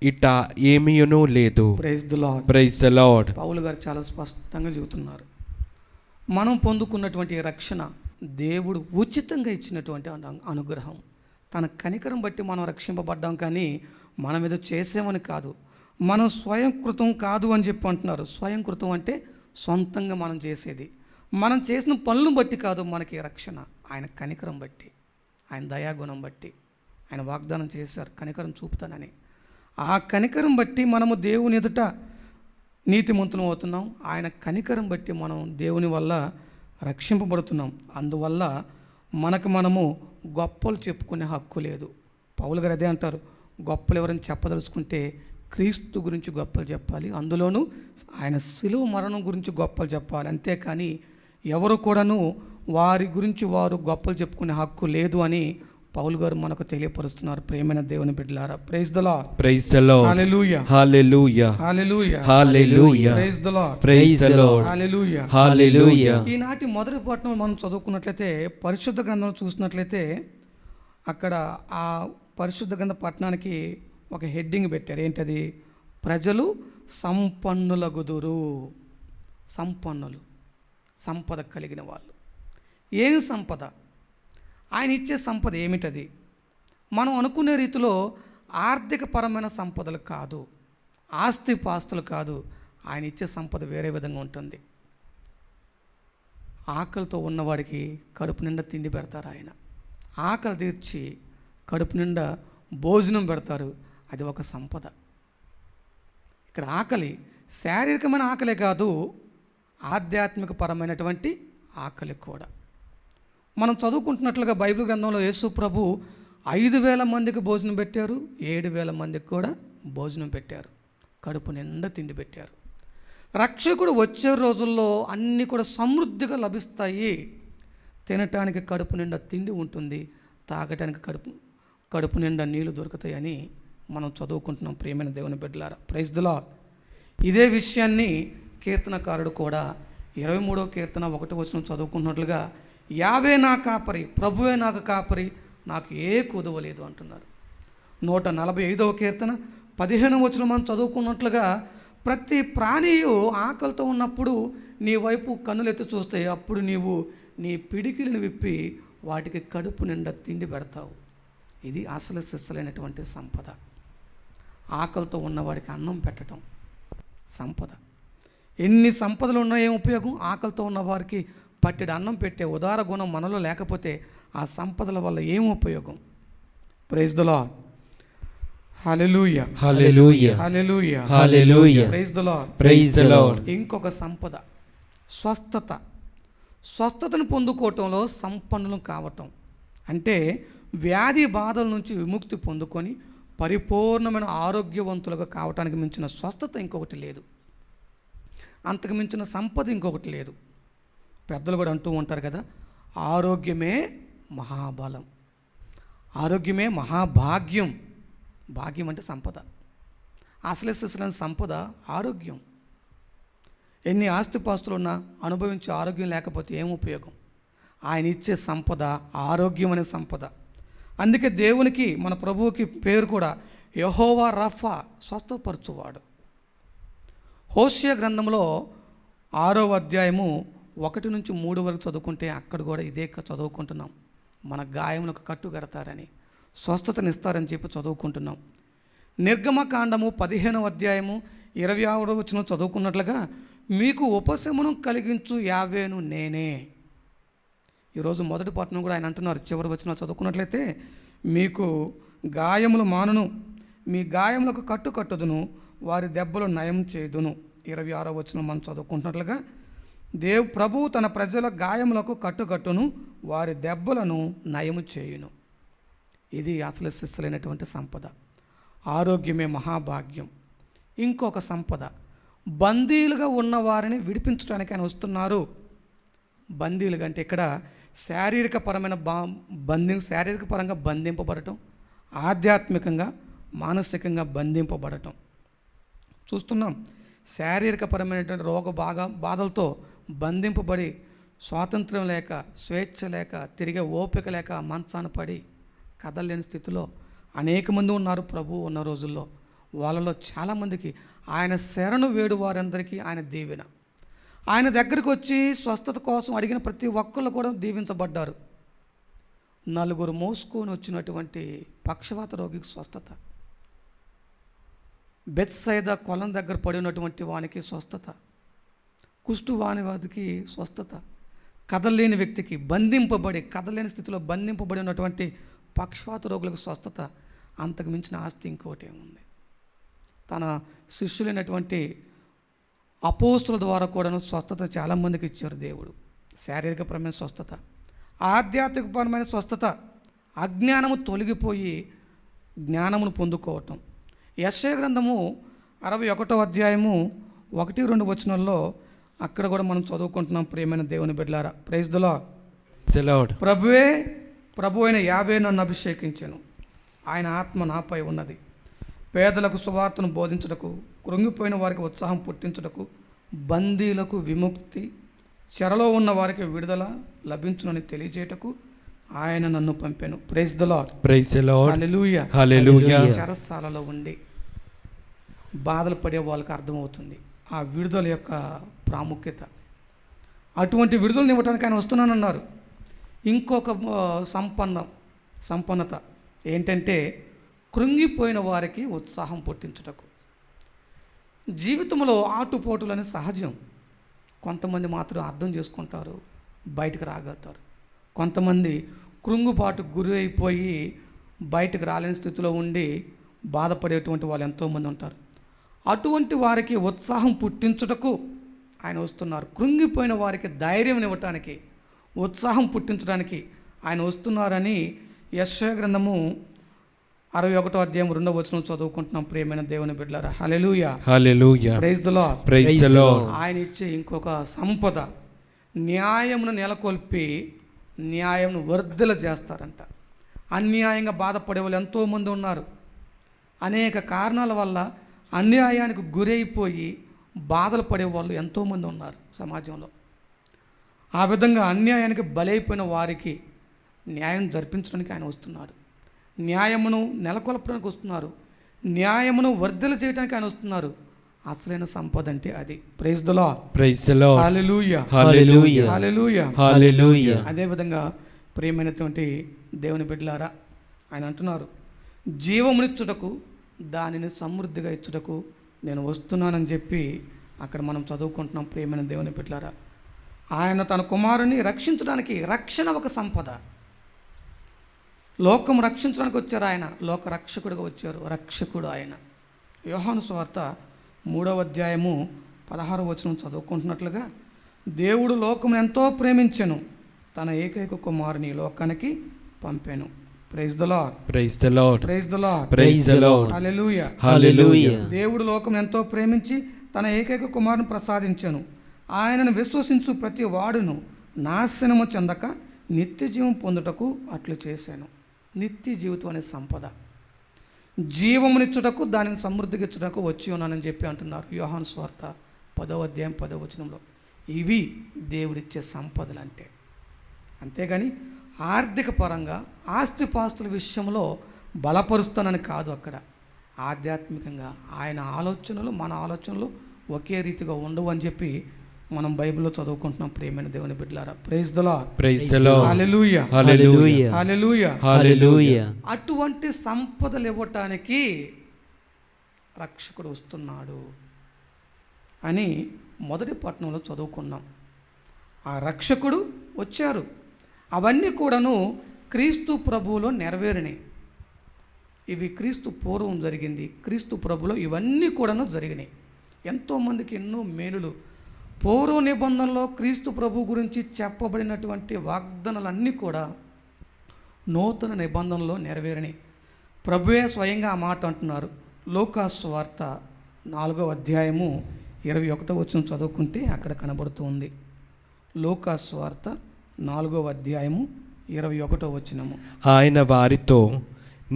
ఇట ఏమీనూ లేదు. Praise the Lord. Praise the Lord. పౌలు గారు చాలా స్పష్టంగా చెబుతున్నారు. మనం పొందుకున్నటువంటి రక్షణ దేవుడు ఉచితంగా ఇచ్చినటువంటి అనుగ్రహం. తన కనికరం బట్టి మనం రక్షింపబడ్డాం, కానీ మనం ఏదో చేసామని కాదు, మనం స్వయంకృతం కాదు అని చెప్పి అంటున్నారు. స్వయంకృతం అంటే సొంతంగా మనం చేసేది, మనం చేసిన పనులను బట్టి కాదు మనకి రక్షణ. ఆయన కనికరం బట్టి, ఆయన దయాగుణం బట్టి ఆయన వాగ్దానం చేశారు కనికరం చూపుతానని. ఆ కనికరం బట్టి మనము దేవుని ఎదుట నీతిమంతులం అవుతున్నాం. ఆయన కనికరం బట్టి మనం దేవుని వల్ల రక్షింపబడుతున్నాం. అందువల్ల మనము గొప్పలు చెప్పుకునే హక్కు లేదు. పౌలు గారు అదే అంటారు, గొప్పలు ఎవరైనా చెప్పదలుచుకుంటే క్రీస్తు గురించి గొప్పలు చెప్పాలి, అందులోనూ ఆయన శిలువ మరణం గురించి గొప్పలు చెప్పాలి. అంతేకాని ఎవరు కూడాను వారి గురించి వారు గొప్పలు చెప్పుకునే హక్కు లేదు అని పౌలు గారు మనకు తెలియపరుస్తున్నారు. ప్రేమైన దేవుని బిడ్డలారా, praise the Lord. Praise the Lord. హల్లెలూయా. హల్లెలూయా. హల్లెలూయా. హల్లెలూయా. Praise the Lord. Praise the Lord. హల్లెలూయా. హల్లెలూయా. ఈనాటి మొదటి పట్టణం మనం చదువుకున్నట్లయితే, పరిశుద్ధ గ్రంథంలో చూసినట్లయితే అక్కడ ఆ పరిశుద్ధ గ్రంథ పట్టణానికి ఒక హెడ్డింగ్ పెట్టారు. ఏంటది? ప్రజలు సంపన్నులగుదురు. సంపన్నులు, సంపద కలిగిన వాళ్ళు. ఏం సంపద? ఆయన ఇచ్చే సంపద ఏమిటది? మనం అనుకునే రీతిలో ఆర్థికపరమైన సంపదలు కాదు. ఆస్తి పాస్తులు కాదు, ఆయన ఇచ్చే సంపద వేరే విధంగా ఉంటుంది. ఆకలితో ఉన్నవాడికి కడుపు నిండా తిండి పెడతారు ఆయన. ఆకలి తీర్చి కడుపు నిండా భోజనం పెడతారు, అది ఒక సంపద. ఇక్కడ ఆకలి శారీరకమైన ఆకలే కాదు, ఆధ్యాత్మిక పరమైనటువంటి ఆకలి కూడా. మనం చదువుకుంటున్నట్లుగా బైబిల్ గ్రంథంలో యేసు ప్రభు 5,000 మందికి భోజనం పెట్టారు, 7,000 మందికి కూడా భోజనం పెట్టారు, కడుపు నిండా తిండి పెట్టారు. రక్షకుడు వచ్చే రోజుల్లో అన్నీ కూడా సమృద్ధిగా లభిస్తాయి. తినటానికి కడుపు నిండా తిండి ఉంటుంది, తాగటానికి కడుపు నిండా నీళ్లు దొరుకుతాయని మనం చదువుకుంటున్నాం. ప్రియమైన దేవుని బిడ్డలారా, ప్రైజ్ ది లార్డ్. ఇదే విషయాన్ని కీర్తనకారుడు కూడా 23వ కీర్తన 1వ వచనం చదువుకుంటున్నట్లుగా, యావే నా కాపరి, ప్రభువే నాకు కాపరి, నాకు ఏ కుదవలేదు అంటున్నారు. 145వ కీర్తన 15వ వచనం మనం చదువుకున్నట్లుగా, ప్రతి ప్రాణియు ఆకలితో ఉన్నప్పుడు నీ వైపు కన్నులెత్తి చూస్తే అప్పుడు నీవు నీ పిడికిలిని విప్పి వాటికి కడుపు నిండా తిండి పెడతావు. ఇది అసలు సిస్సలైనటువంటి సంపద. ఆకలితో ఉన్నవాడికి అన్నం పెట్టడం సంపద. ఎన్ని సంపదలు ఉన్నాయో ఉపయోగం? ఆకలితో ఉన్నవారికి పట్టెడు అన్నం పెట్టే ఉదార గుణం మనలో లేకపోతే ఆ సంపదల వల్ల ఏం ఉపయోగం? Praise the Lord. హల్లెలూయా, హల్లెలూయా, హల్లెలూయా, హల్లెలూయా. Praise the Lord, praise the Lord. ఇంకొక సంపద స్వస్థత. స్వస్థతను పొందుకోవటంలో సంపన్నులు కావటం అంటే వ్యాధి బాధల నుంచి విముక్తి పొందుకొని పరిపూర్ణమైన ఆరోగ్యవంతులుగా కావటానికి మించిన స్వస్థత ఇంకొకటి లేదు, అంతకు మించిన సంపద ఇంకొకటి లేదు. పెద్దలు కూడా అంటూ ఉంటారు కదా, ఆరోగ్యమే మహాబలం, ఆరోగ్యమే మహాభాగ్యం. భాగ్యం అంటే సంపద. అసలు సంపద ఆరోగ్యం. ఎన్ని ఆస్తిపాస్తులు ఉన్నా అనుభవించే ఆరోగ్యం లేకపోతే ఏం ఉపయోగం? ఆయన ఇచ్చే సంపద ఆరోగ్యం అనే సంపద. అందుకే దేవునికి, మన ప్రభువుకి పేరు కూడా యెహోవా రఫా, స్వస్థపరచువాడు. హోషేయ గ్రంథంలో 6వ అధ్యాయము 1 నుంచి 3 వరకు చదువుకుంటే అక్కడ కూడా ఇదే చదువుకుంటున్నాం. మన గాయములకు కట్టు కడతారని, స్వస్థతనిస్తారని చెప్పి చదువుకుంటున్నాం. నిర్గమకాండము 15వ అధ్యాయము 26వ వచనం చదువుకున్నట్లుగా, మీకు ఉపశమనం కలిగించు యావేను నేనే. ఈరోజు మొదటి పట్టణం కూడా ఆయన అంటున్నారు, చివరి వచనం చదువుకున్నట్లయితే, మీకు గాయములు మానును, మీ గాయములకు కట్టుదును, వారి దెబ్బలు నయం చేయుదును. 26వ వచనం మనం చదువుకుంటున్నట్లుగా, ప్రభువు తన ప్రజల గాయములకు కట్టును, వారి దెబ్బలను నయము చేయును. ఇది అసలు సిస్సలైనటువంటి సంపద. ఆరోగ్యమే మహాభాగ్యం. ఇంకొక సంపద, బందీలుగా ఉన్న వారిని విడిపించడానికి ఆయన వస్తున్నారు. బందీలుగా అంటే ఇక్కడ శారీరక పరంగా బంధింపబడటం, ఆధ్యాత్మికంగా మానసికంగా బంధింపబడటం చూస్తున్నాం. శారీరక పరమైనటువంటి బాధలతో బంధింపబడి స్వాతంత్రం లేక, స్వేచ్ఛ లేక, తిరిగే ఓపిక లేక మంచాన పడి కదలలేని స్థితిలో అనేక మంది ఉన్నారు ప్రభువు ఉన్న రోజుల్లో. వాళ్ళలో చాలామందికి ఆయన శరణు వేడు వారందరికీ ఆయన దీవెన. ఆయన దగ్గరికి వచ్చి స్వస్థత కోసం అడిగిన ప్రతి ఒక్కళ్ళు కూడా దీవించబడ్డారు. 4 మోసుకొని వచ్చినటువంటి పక్షవాత రోగికి స్వస్థత, బెత్సైదా కొలం దగ్గర పడినటువంటి వానికి స్వస్థత, కుష్టు వానికి స్వస్థత, కదలలేని వ్యక్తికి, కదలేని స్థితిలో బంధింపబడి ఉన్నటువంటి పక్షవాత రోగులకు స్వస్థత. అంతకు మించిన ఆస్తి ఇంకోటి ఏముంది? తన శిష్యులైనటువంటి అపోస్తుల ద్వారా కూడాను స్వస్థత చాలామందికి ఇచ్చారు దేవుడు. శారీరకపరమైన స్వస్థత, ఆధ్యాత్మికపరమైన స్వస్థత, అజ్ఞానము తొలగిపోయి జ్ఞానమును పొందుకోవటం. యెషయా గ్రంథము 61వ అధ్యాయము 1-2 వచనాల్లో అక్కడ కూడా మనం చదువుకుంటున్నాం. ప్రియమైన దేవుని బిడ్డలారా, ప్రైజ్ ది లార్డ్. ప్రభు అయిన యావే నన్ను అభిషేకించెను, ఆయన ఆత్మ నాపై ఉన్నది, పేదలకు సువార్తను బోధించుటకు, కృంగిపోయిన వారికి ఉత్సాహం పుట్టించుటకు, బందీలకు విముక్తి, చెరలో ఉన్న వారికి విడుదల లభించునని తెలియజేయటకు ఆయన నన్ను పంపాను. Praise the Lord. హల్లెలూయా, హల్లెలూయా. చెరసాలలో ఉండి బాధలు పడే వాళ్ళకి అర్థమవుతుంది ఆ విడుదల యొక్క ప్రాముఖ్యత. అటువంటి విడుదలను ఇవ్వడానికి ఆయన వస్తున్నానన్నారు. ఇంకొక సంపన్నత ఏంటంటే కృంగిపోయిన వారికి ఉత్సాహం పుట్టించుటకు. జీవితంలో ఆటుపోటులని సహజం. కొంతమంది మాత్రం అర్థం చేసుకుంటారు, బయటకు రాగలుగుతారు. కొంతమంది కృంగుబాటుకు గురి అయిపోయి బయటకు రాలేని స్థితిలో ఉండి బాధపడేటువంటి వాళ్ళు ఎంతోమంది ఉంటారు. అటువంటి వారికి ఉత్సాహం పుట్టించుటకు ఆయన వస్తున్నారు. కృంగిపోయిన వారికి ధైర్యం ఇవ్వటానికి, ఉత్సాహం పుట్టించడానికి ఆయన వస్తున్నారని యెషయా గ్రంథము 61వ అధ్యాయం 2వ వచనం చదువుకుంటున్నాం. ప్రియమైన దేవుని బిడ్డలారా, హల్లెలూయా, హల్లెలూయా. Praise the Lord. Praise the Lord. ఆయన ఇచ్చే ఇంకొక సంపద, న్యాయమును నెలకొల్పి న్యాయమును వర్ధిల్ల చేస్తారంట. అన్యాయంగా బాధపడే వాళ్ళు ఎంతోమంది ఉన్నారు. అనేక కారణాల వల్ల అన్యాయానికి గురైపోయి బాధలు పడేవాళ్ళు ఎంతోమంది ఉన్నారు సమాజంలో. ఆ విధంగా అన్యాయానికి బలైపోయిన వారికి న్యాయం జరిపించడానికి ఆయన వస్తున్నాడు. న్యాయమును నెలకొల్పడానికి వస్తున్నారు. న్యాయమును వర్ధిల్ల చేయడానికి ఆయన వస్తున్నారు. అసలైన సంపద అంటే అది. Praise the Lord. Praise the Lord. హల్లెలూయా, హల్లెలూయా. హల్లెలూయా, హల్లెలూయా. అదేవిధంగా ప్రియమైనటువంటి దేవుని బిడ్డలారా, ఆయన అంటున్నారు, జీవమునిచ్చుటకు దానిని సమృద్ధిగా ఇచ్చుటకు నేను వస్తున్నానని చెప్పి అక్కడ మనం చదువుకుంటున్నాం. ప్రియమైన దేవుని బిడ్డలారా, ఆయన తన కుమారుని రక్షించడానికి, రక్షణ ఒక సంపద. లోకం రక్షించడానికి వచ్చారు ఆయన, లోక రక్షకుడిగా వచ్చారు. రక్షకుడు ఆయన. యోహాను సువార్త 3వ అధ్యాయము 16వ వచనం చదువుకుంటున్నట్లుగా, దేవుడు లోకం ఎంతో ప్రేమించెను, తన ఏకైక కుమారుని లోకానికి పంపాను. Praise the Lord. Praise the Lord. Praise the Lord. Praise the Lord. హల్లెలూయా. హల్లెలూయా. దేవుడు లోకం ఎంతో ప్రేమించి తన ఏకైక కుమారుని ప్రసాదించెను. ఆయనను విశ్వసించు ప్రతి వాడును నాశనము చెందక నిత్య జీవం పొందుటకు అట్లు చేశాను. నిత్య జీవితం అనే సంపద, జీవమునిచ్చుటకు దానిని సమృద్ధిగా ఇచ్చుటకు వచ్చి ఉన్నానని చెప్పి అంటున్నారు యోహాను సువార్త 10వ అధ్యాయం 10వ వచనంలో. ఇవి దేవుడిచ్చే సంపదలు అంటే. అంతేగాని ఆర్థిక పరంగా ఆస్తిపాస్తుల విషయంలో బలపరుస్తానని కాదు. అక్కడ ఆధ్యాత్మికంగా ఆయన ఆలోచనలు మన ఆలోచనలు ఒకే రీతిగా ఉండవు అని చెప్పి మనం బైబిల్లో చదువుకుంటున్నాం. ప్రియమైన దేవుని బిడ్డలారా, praise the Lord. Praise the Lord. హల్లెలూయా, హల్లెలూయా. హల్లెలూయా. హల్లెలూయా. అటువంటి సంపదలు ఇవ్వటానికి రక్షకుడు వస్తున్నాడు అని మొదటి పట్టణంలో చదువుకున్నాం. ఆ రక్షకుడు వచ్చారు. అవన్నీ కూడాను క్రీస్తు ప్రభువులో నెరవేరినాయి. ఇవి క్రీస్తు పూర్వం జరిగింది, క్రీస్తు ప్రభులో ఇవన్నీ కూడాను జరిగినాయి. ఎంతోమందికి ఎన్నో మేలులు పూర్వ నిబంధనలో క్రీస్తు ప్రభు గురించి చెప్పబడినటువంటి వాగ్దానాలన్నీ కూడా నూతన నిబంధనలో నెరవేరినాయి. ప్రభువే స్వయంగా ఆ మాట అంటున్నారు. లూకాసు సువార్త 4వ అధ్యాయము 21వ వచనం చదువుకుంటే అక్కడ కనబడుతూ ఉంది. లూకాసు సువార్త 4వ అధ్యాయము 21వ వచనము. ఆయన వారితో,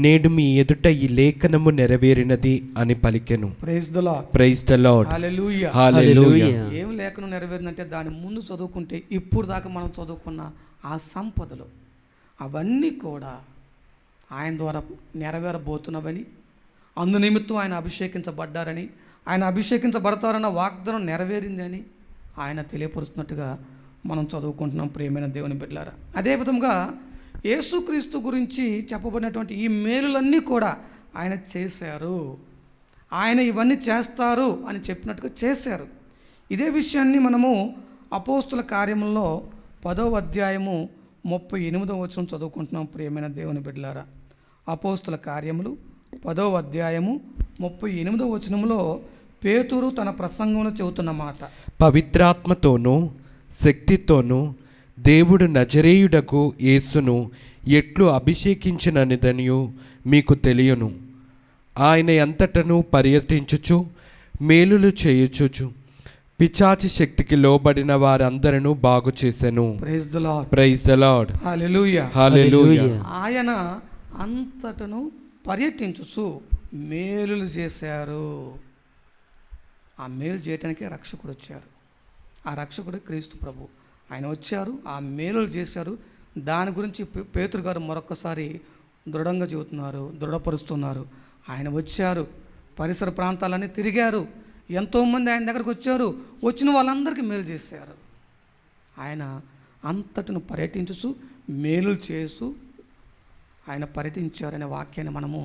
నేడు మీ ఎదుట ఈ లేఖనము నెరవేరినది అని పలికెను. Praise the Lord. Praise the Lord. హల్లెలూయా. హల్లెలూయా. ఏం లేఖనం నెరవేరిందంటే దాని ముందు చదువుకుంటే ఇప్పుడు దాకా మనం చదువుకున్న ఆ సంపదలు అవన్నీ కూడా ఆయన ద్వారా నెరవేరబోతున్నవని, అందు నిమిత్తం ఆయన అభిషేకించబడ్డారని, ఆయన అభిషేకించబడతారన్న వాగ్దానం నెరవేరిందని ఆయన తెలియపరుస్తున్నట్టుగా మనం చదువుకుంటున్నాం. ప్రియమైన దేవుని బిడ్డలారా, అదేవిధంగా యేసుక్రీస్తు గురించి చెప్పబడినటువంటి ఈ మేలులన్నీ కూడా ఆయన చేశారు. ఆయన ఇవన్నీ చేస్తారు అని చెప్పినట్టుగా చేశారు. ఇదే విషయాన్ని మనము అపోస్తుల కార్యములలో 10వ అధ్యాయము 38వ వచనం చదువుకుంటున్నాం. ప్రియమైన దేవుని బిడ్డలారా, అపోస్తుల కార్యములు 10వ అధ్యాయము 38వ వచనంలో పేతురు తన ప్రసంగంలో చెబుతున్న మాట, పవిత్రాత్మతోనూ శక్తితోనూ దేవుడు నజరేయుడకు యేసును ఎట్లు అభిషేకించిననిదనియు మీకు తెలియను. ఆయన ఎంతటను పర్యటించుచు మేలులు చేయుచుచు పిచాచి శక్తికి లోబడిన వారందరూ బాగు చేసెను. Praise the Lord. Praise the Lord. హల్లెలూయా. హల్లెలూయా. ఆయన అంతటను పర్యటించుచు మేలులు చేశారు. ఆ మేలు చేయటానికి రక్షకుడు వచ్చారు. ఆ రక్షకుడు క్రీస్తు ప్రభు. ఆయన వచ్చారు, ఆ మేలులు చేశారు. దాని గురించి పేతురు గారు మరొకసారి దృఢంగా చెబుతున్నారు, దృఢపరుస్తున్నారు. ఆయన వచ్చారు, పరిసర ప్రాంతాలన్నీ తిరిగారు, ఎంతోమంది ఆయన దగ్గరకు వచ్చారు, వచ్చిన వాళ్ళందరికీ మేలు చేశారు. ఆయన అంతటను పర్యటించుచు మేలులు చేస్తూ ఆయన పర్యటించారనే వాక్యాన్ని మనము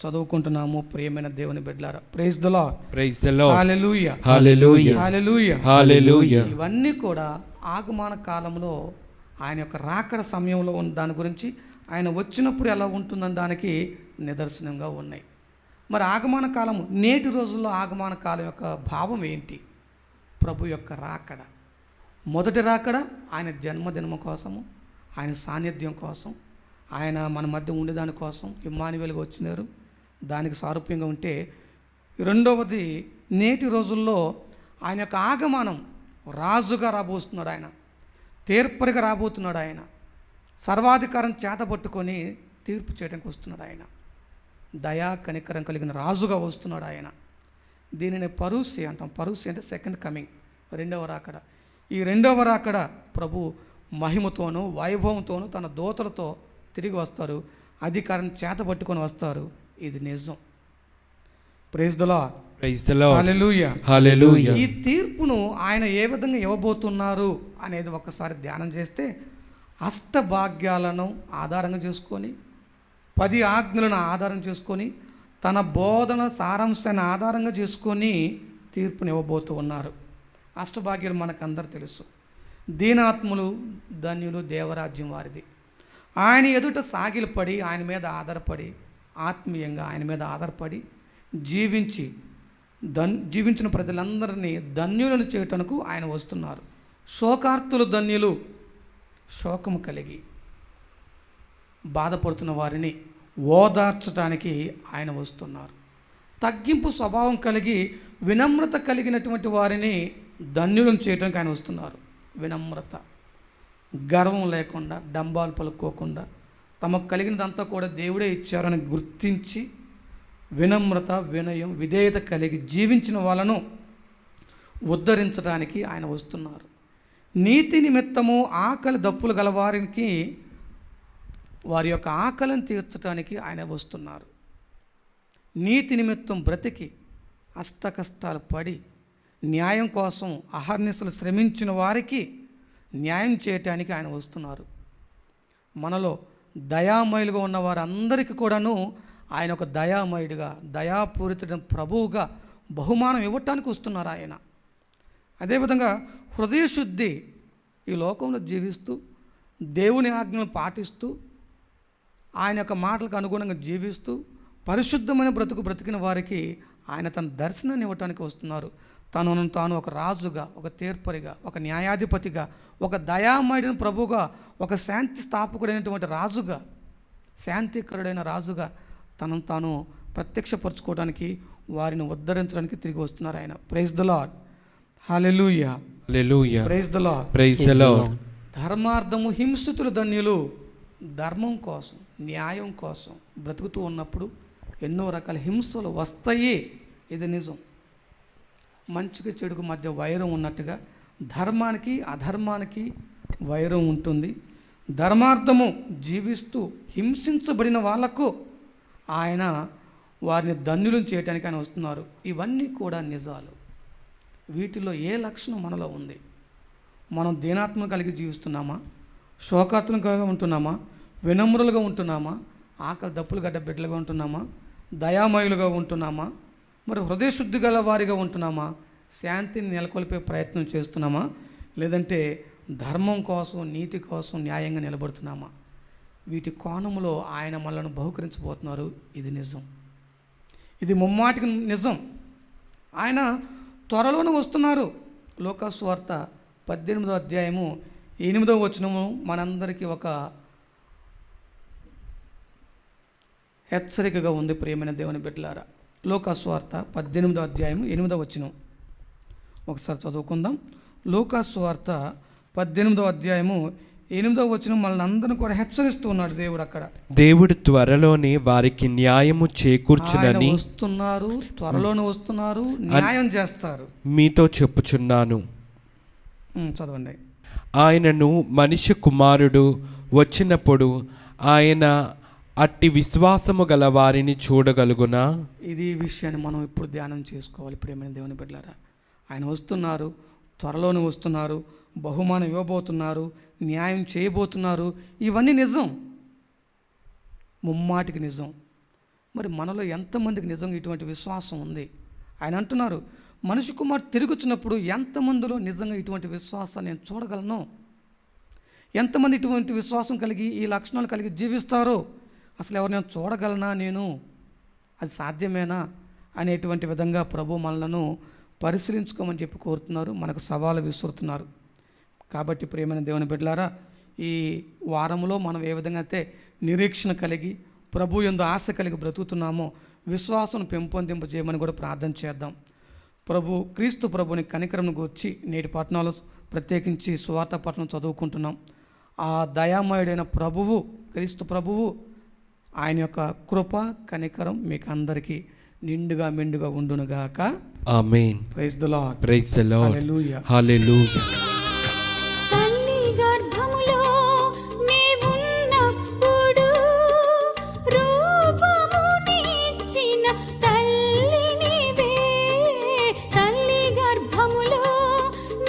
చదువుకుంటున్నాము ప్రియమైన దేవుని బిడ్డలారా. Praise the Lord. Praise the Lord. హల్లెలూయా. హల్లెలూయా. హల్లెలూయా. హల్లెలూయా. ఇవన్నీ కూడా ఆగమన కాలంలో ఆయన యొక్క రాకడ సమయంలో ఉన్న దాని గురించి, ఆయన వచ్చినప్పుడు ఎలా ఉంటుందని దానికి నిదర్శనంగా ఉన్నాయి. మరి ఆగమన కాలము, నేటి రోజుల్లో ఆగమన కాలం యొక్క భావం ఏంటి? ప్రభు యొక్క రాకడ. మొదటి రాకడ ఆయన జన్మదినము కోసము, ఆయన సాన్నిధ్యం కోసం, ఆయన మన మధ్య ఉండేదాని కోసం ఇమ్మానుయేలుగా వచ్చినారు, దానికి సారూప్యంగా ఉంటే, రెండవది నేటి రోజుల్లో ఆయన యొక్క ఆగమనం, రాజుగా రాబోతున్నాడు ఆయన, తీర్పరిగా రాబోతున్నాడు ఆయన, సర్వాధికారం చేతబట్టుకొని తీర్పు చేయడానికి వస్తున్నాడు ఆయన, దయా కనికరం కలిగిన రాజుగా వస్తున్నాడు ఆయన. దీనిని పరూసి అంటాం. పరూసి అంటే సెకండ్ కమింగ్, రెండవ రాకడ. ఈ రెండవ రాకడ ప్రభు మహిమతోనూ వైభవంతోనూ తన దూతలతో తిరిగి వస్తారు, అధికారం చేతబట్టుకొని వస్తారు. ఇది నిజం. Praise the Lord. Praise the Lord. హల్లెలూయా. హల్లెలూయా. ఈ తీర్పును ఆయన ఏ విధంగా ఇవ్వబోతున్నారు అనేది ఒకసారి ధ్యానం చేస్తే, అష్టభాగ్యాలను ఆధారంగా చేసుకొని, 10 ఆజ్ఞలను ఆధారం చేసుకొని, తన బోధన సారాంశాన్ని ఆధారంగా చేసుకొని తీర్పుని ఇవ్వబోతూ ఉన్నారు. అష్టభాగ్యాలు మనకందరూ తెలుసు. దీనాత్ములు ధన్యులు, దేవరాజ్యం వారిది. ఆయన ఎదుట సాగిలపడి, ఆయన మీద ఆధారపడి, ఆత్మీయంగా ఆయన మీద ఆధారపడి జీవించిన ప్రజలందరినీ ధన్యులను చేయటానికి ఆయన వస్తున్నారు. శోకార్తులు ధన్యులు, శోకము కలిగి బాధపడుతున్న వారిని ఓదార్చడానికి ఆయన వస్తున్నారు. తగ్గింపు స్వభావం కలిగి వినమ్రత కలిగినటువంటి వారిని ధన్యులను చేయడానికి ఆయన వస్తున్నారు. వినమ్రత, గర్వం లేకుండా, డంబాలు పలుకోకుండా, తమకు కలిగినదంతా కూడా దేవుడే ఇచ్చారని గుర్తించి వినమ్రత, వినయం, విధేయత కలిగి జీవించిన వాళ్ళను ఉద్ధరించడానికి ఆయన వస్తున్నారు. నీతి నిమిత్తము ఆకలి దప్పులు గలవారికి వారి యొక్క ఆకలిని తీర్చడానికి ఆయన వస్తున్నారు. నీతి నిమిత్తం బ్రతికి అష్టకష్టాలు పడి న్యాయం కోసం అహర్నిశలు శ్రమించిన వారికి న్యాయం చేయటానికి ఆయన వస్తున్నారు. మనలో దయామయులుగా ఉన్న వారందరికీ కూడాను ఆయన ఒక దయామయుడిగా, దయాపూరితుడైన ప్రభువుగా బహుమానం ఇవ్వటానికి వస్తున్నారు ఆయన. అదేవిధంగా హృదయశుద్ధి, ఈ లోకంలో జీవిస్తూ దేవుని ఆజ్ఞలను పాటిస్తూ ఆయన యొక్క మాటలకు అనుగుణంగా జీవిస్తూ పరిశుద్ధమైన బ్రతికిన వారికి ఆయన తన దర్శనాన్ని ఇవ్వటానికి వస్తున్నారు. తనను తాను ఒక రాజుగా, ఒక తీర్పరిగా, ఒక న్యాయాధిపతిగా, ఒక దయామయుడైన ప్రభువుగా, ఒక శాంతి స్థాపకుడైనటువంటి రాజుగా, శాంతికరుడైన రాజుగా తనను తాను ప్రత్యక్షపరచుకోవడానికి, వారిని ఉద్ధరించడానికి తిరిగి వస్తున్నారు ఆయన. Praise the Lord. హల్లెలూయా. హల్లెలూయా. Praise the Lord. Praise the Lord. ధర్మార్థము హింసితులు ధన్యులు. ధర్మం కోసం, న్యాయం కోసం బ్రతుకుతూ ఉన్నప్పుడు ఎన్నో రకాల హింసలు వస్తాయి. ఇది నిజం. మంచికి చెడుకు మధ్య వైరం ఉన్నట్టుగా ధర్మానికి అధర్మానికి వైరం ఉంటుంది. ధర్మార్థము జీవిస్తూ హింసించబడిన వాళ్లకు ఆయన వారిని ధన్యులను చేయడానికి ఆయన వస్తున్నారు. ఇవన్నీ కూడా నిజాలు. వీటిలో ఏ లక్షణం మనలో ఉంది? మనం దీనాత్మ కలిగి జీవిస్తున్నామా? శోకార్తులుగా ఉంటున్నామా? వినమ్రులుగా ఉంటున్నామా? ఆకలి దప్పులు గడ్డ బిడ్డలుగా ఉంటున్నామా? దయామయులుగా ఉంటున్నామా? మరి హృదయశుద్ధి గల వారిగా ఉంటున్నామా? శాంతిని నెలకొల్పే ప్రయత్నం చేస్తున్నామా? లేదంటే ధర్మం కోసం, నీతి కోసం న్యాయంగా నిలబడుతున్నామా? వీటి కోణంలో ఆయన మనల్ని బహుకరించబోతున్నారు. ఇది నిజం. ఇది ముమ్మాటికి నిజం. ఆయన త్వరలోనే వస్తున్నారు. లూకా సువార్త 18వ అధ్యాయము 8వ వచనము మనందరికీ ఒక హెచ్చరికగా ఉంది. ప్రియమైన దేవుని బిడ్డలారా, లూకా సువార్త 18వ అధ్యాయము 8వ వచనం ఒకసారి చదువుకుందాం. లూకా సువార్త 18వ అధ్యాయము 8వ వచనం మనల్ని అందరిని కూడా హెచ్చరిస్తూ ఉన్నాడు దేవుడు. అక్కడ దేవుడు త్వరలోనే వారికి న్యాయము చేకూర్చునని వస్తున్నారు, త్వరలోనే వస్తున్నారు, న్యాయం చేస్తారు మీతో చెప్పుచున్నాను. చదవండి. ఆయనను మనిషి కుమారుడు వచ్చినప్పుడు ఆయన అట్టి విశ్వాసము గల వారిని చూడగలుగునా? ఇది విషయాన్ని మనం ఇప్పుడు ధ్యానం చేసుకోవాలి. ప్రియమైన దేవుని బిడ్డలారా, ఆయన వస్తున్నారు, త్వరలోనే వస్తున్నారు, బహుమానం ఇవ్వబోతున్నారు, న్యాయం చేయబోతున్నారు. ఇవన్నీ నిజం, ముమ్మాటికి నిజం. మరి మనలో ఎంతమందికి నిజంగా ఇటువంటి విశ్వాసం ఉంది? ఆయన అంటున్నారు, మనిషి కుమార్ తిరిగి వచ్చినప్పుడు ఎంతమందిలో నిజంగా ఇటువంటి విశ్వాసాన్ని నేను చూడగలను? ఎంతమంది ఇటువంటి విశ్వాసం కలిగి ఈ లక్షణాలు కలిగి జీవిస్తారో అసలు ఎవరు నేను చూడగలనా? నేను అది సాధ్యమేనా అనేటువంటి విధంగా ప్రభు మనలను పరిశీలించుకోమని చెప్పి కోరుతున్నారు, మనకు సవాలు విసురుతున్నారు. కాబట్టి ప్రియమైన దేవుని బిడ్డలారా, ఈ వారంలో మనం ఏ విధంగా అయితే నిరీక్షణ కలిగి ప్రభు యందు ఆశ కలిగి బ్రతుకుతున్నామో విశ్వాసం పెంపొందింపజేయమని కూడా ప్రార్థన చేద్దాం. క్రీస్తు ప్రభుని కనికరంను గూర్చి నేటి పట్టణంలో ప్రత్యేకించి సువార్త పట్టణం చదువుకుంటున్నాం. ఆ దయామయుడైన ప్రభువు, క్రీస్తు ప్రభువు, ఆయన యొక్క కృప కనికరం మీకు అందరికీ నిండుగా మెండుగా ఉండునుగాక. ఆమేన్. Praise the Lord. Praise the Lord. హల్లెలూయా. హల్లెలూయా. తల్లి గర్భములో నీవున్నప్పుడు రూపమునిచ్చిన తల్లి నీవే. తల్లి గర్భములో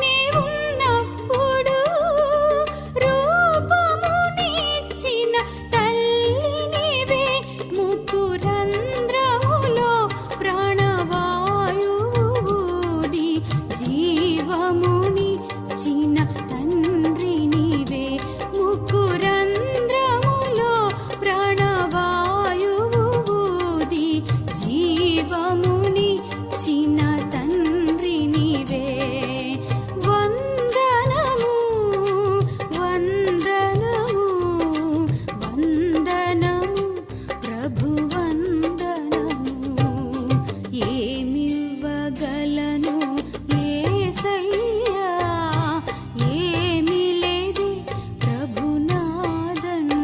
నీవున్నప్పుడు రూపమునిచ్చిన తల్లి నీవే. ముక్కురంధ్రములో ప్రాణవాయువుది జీవముని చిన్న తండ్రి నీవే. ముక్కురంధ్రములో ప్రాణవాయువుది జీవముని చిన్న తండ్రి నీవే. వందనము వందనము వందనము ప్రభు వందనము. ఏమివ్వగలను యేసయ్యా, ఏమీ లేదే ప్రభునాదంటూ.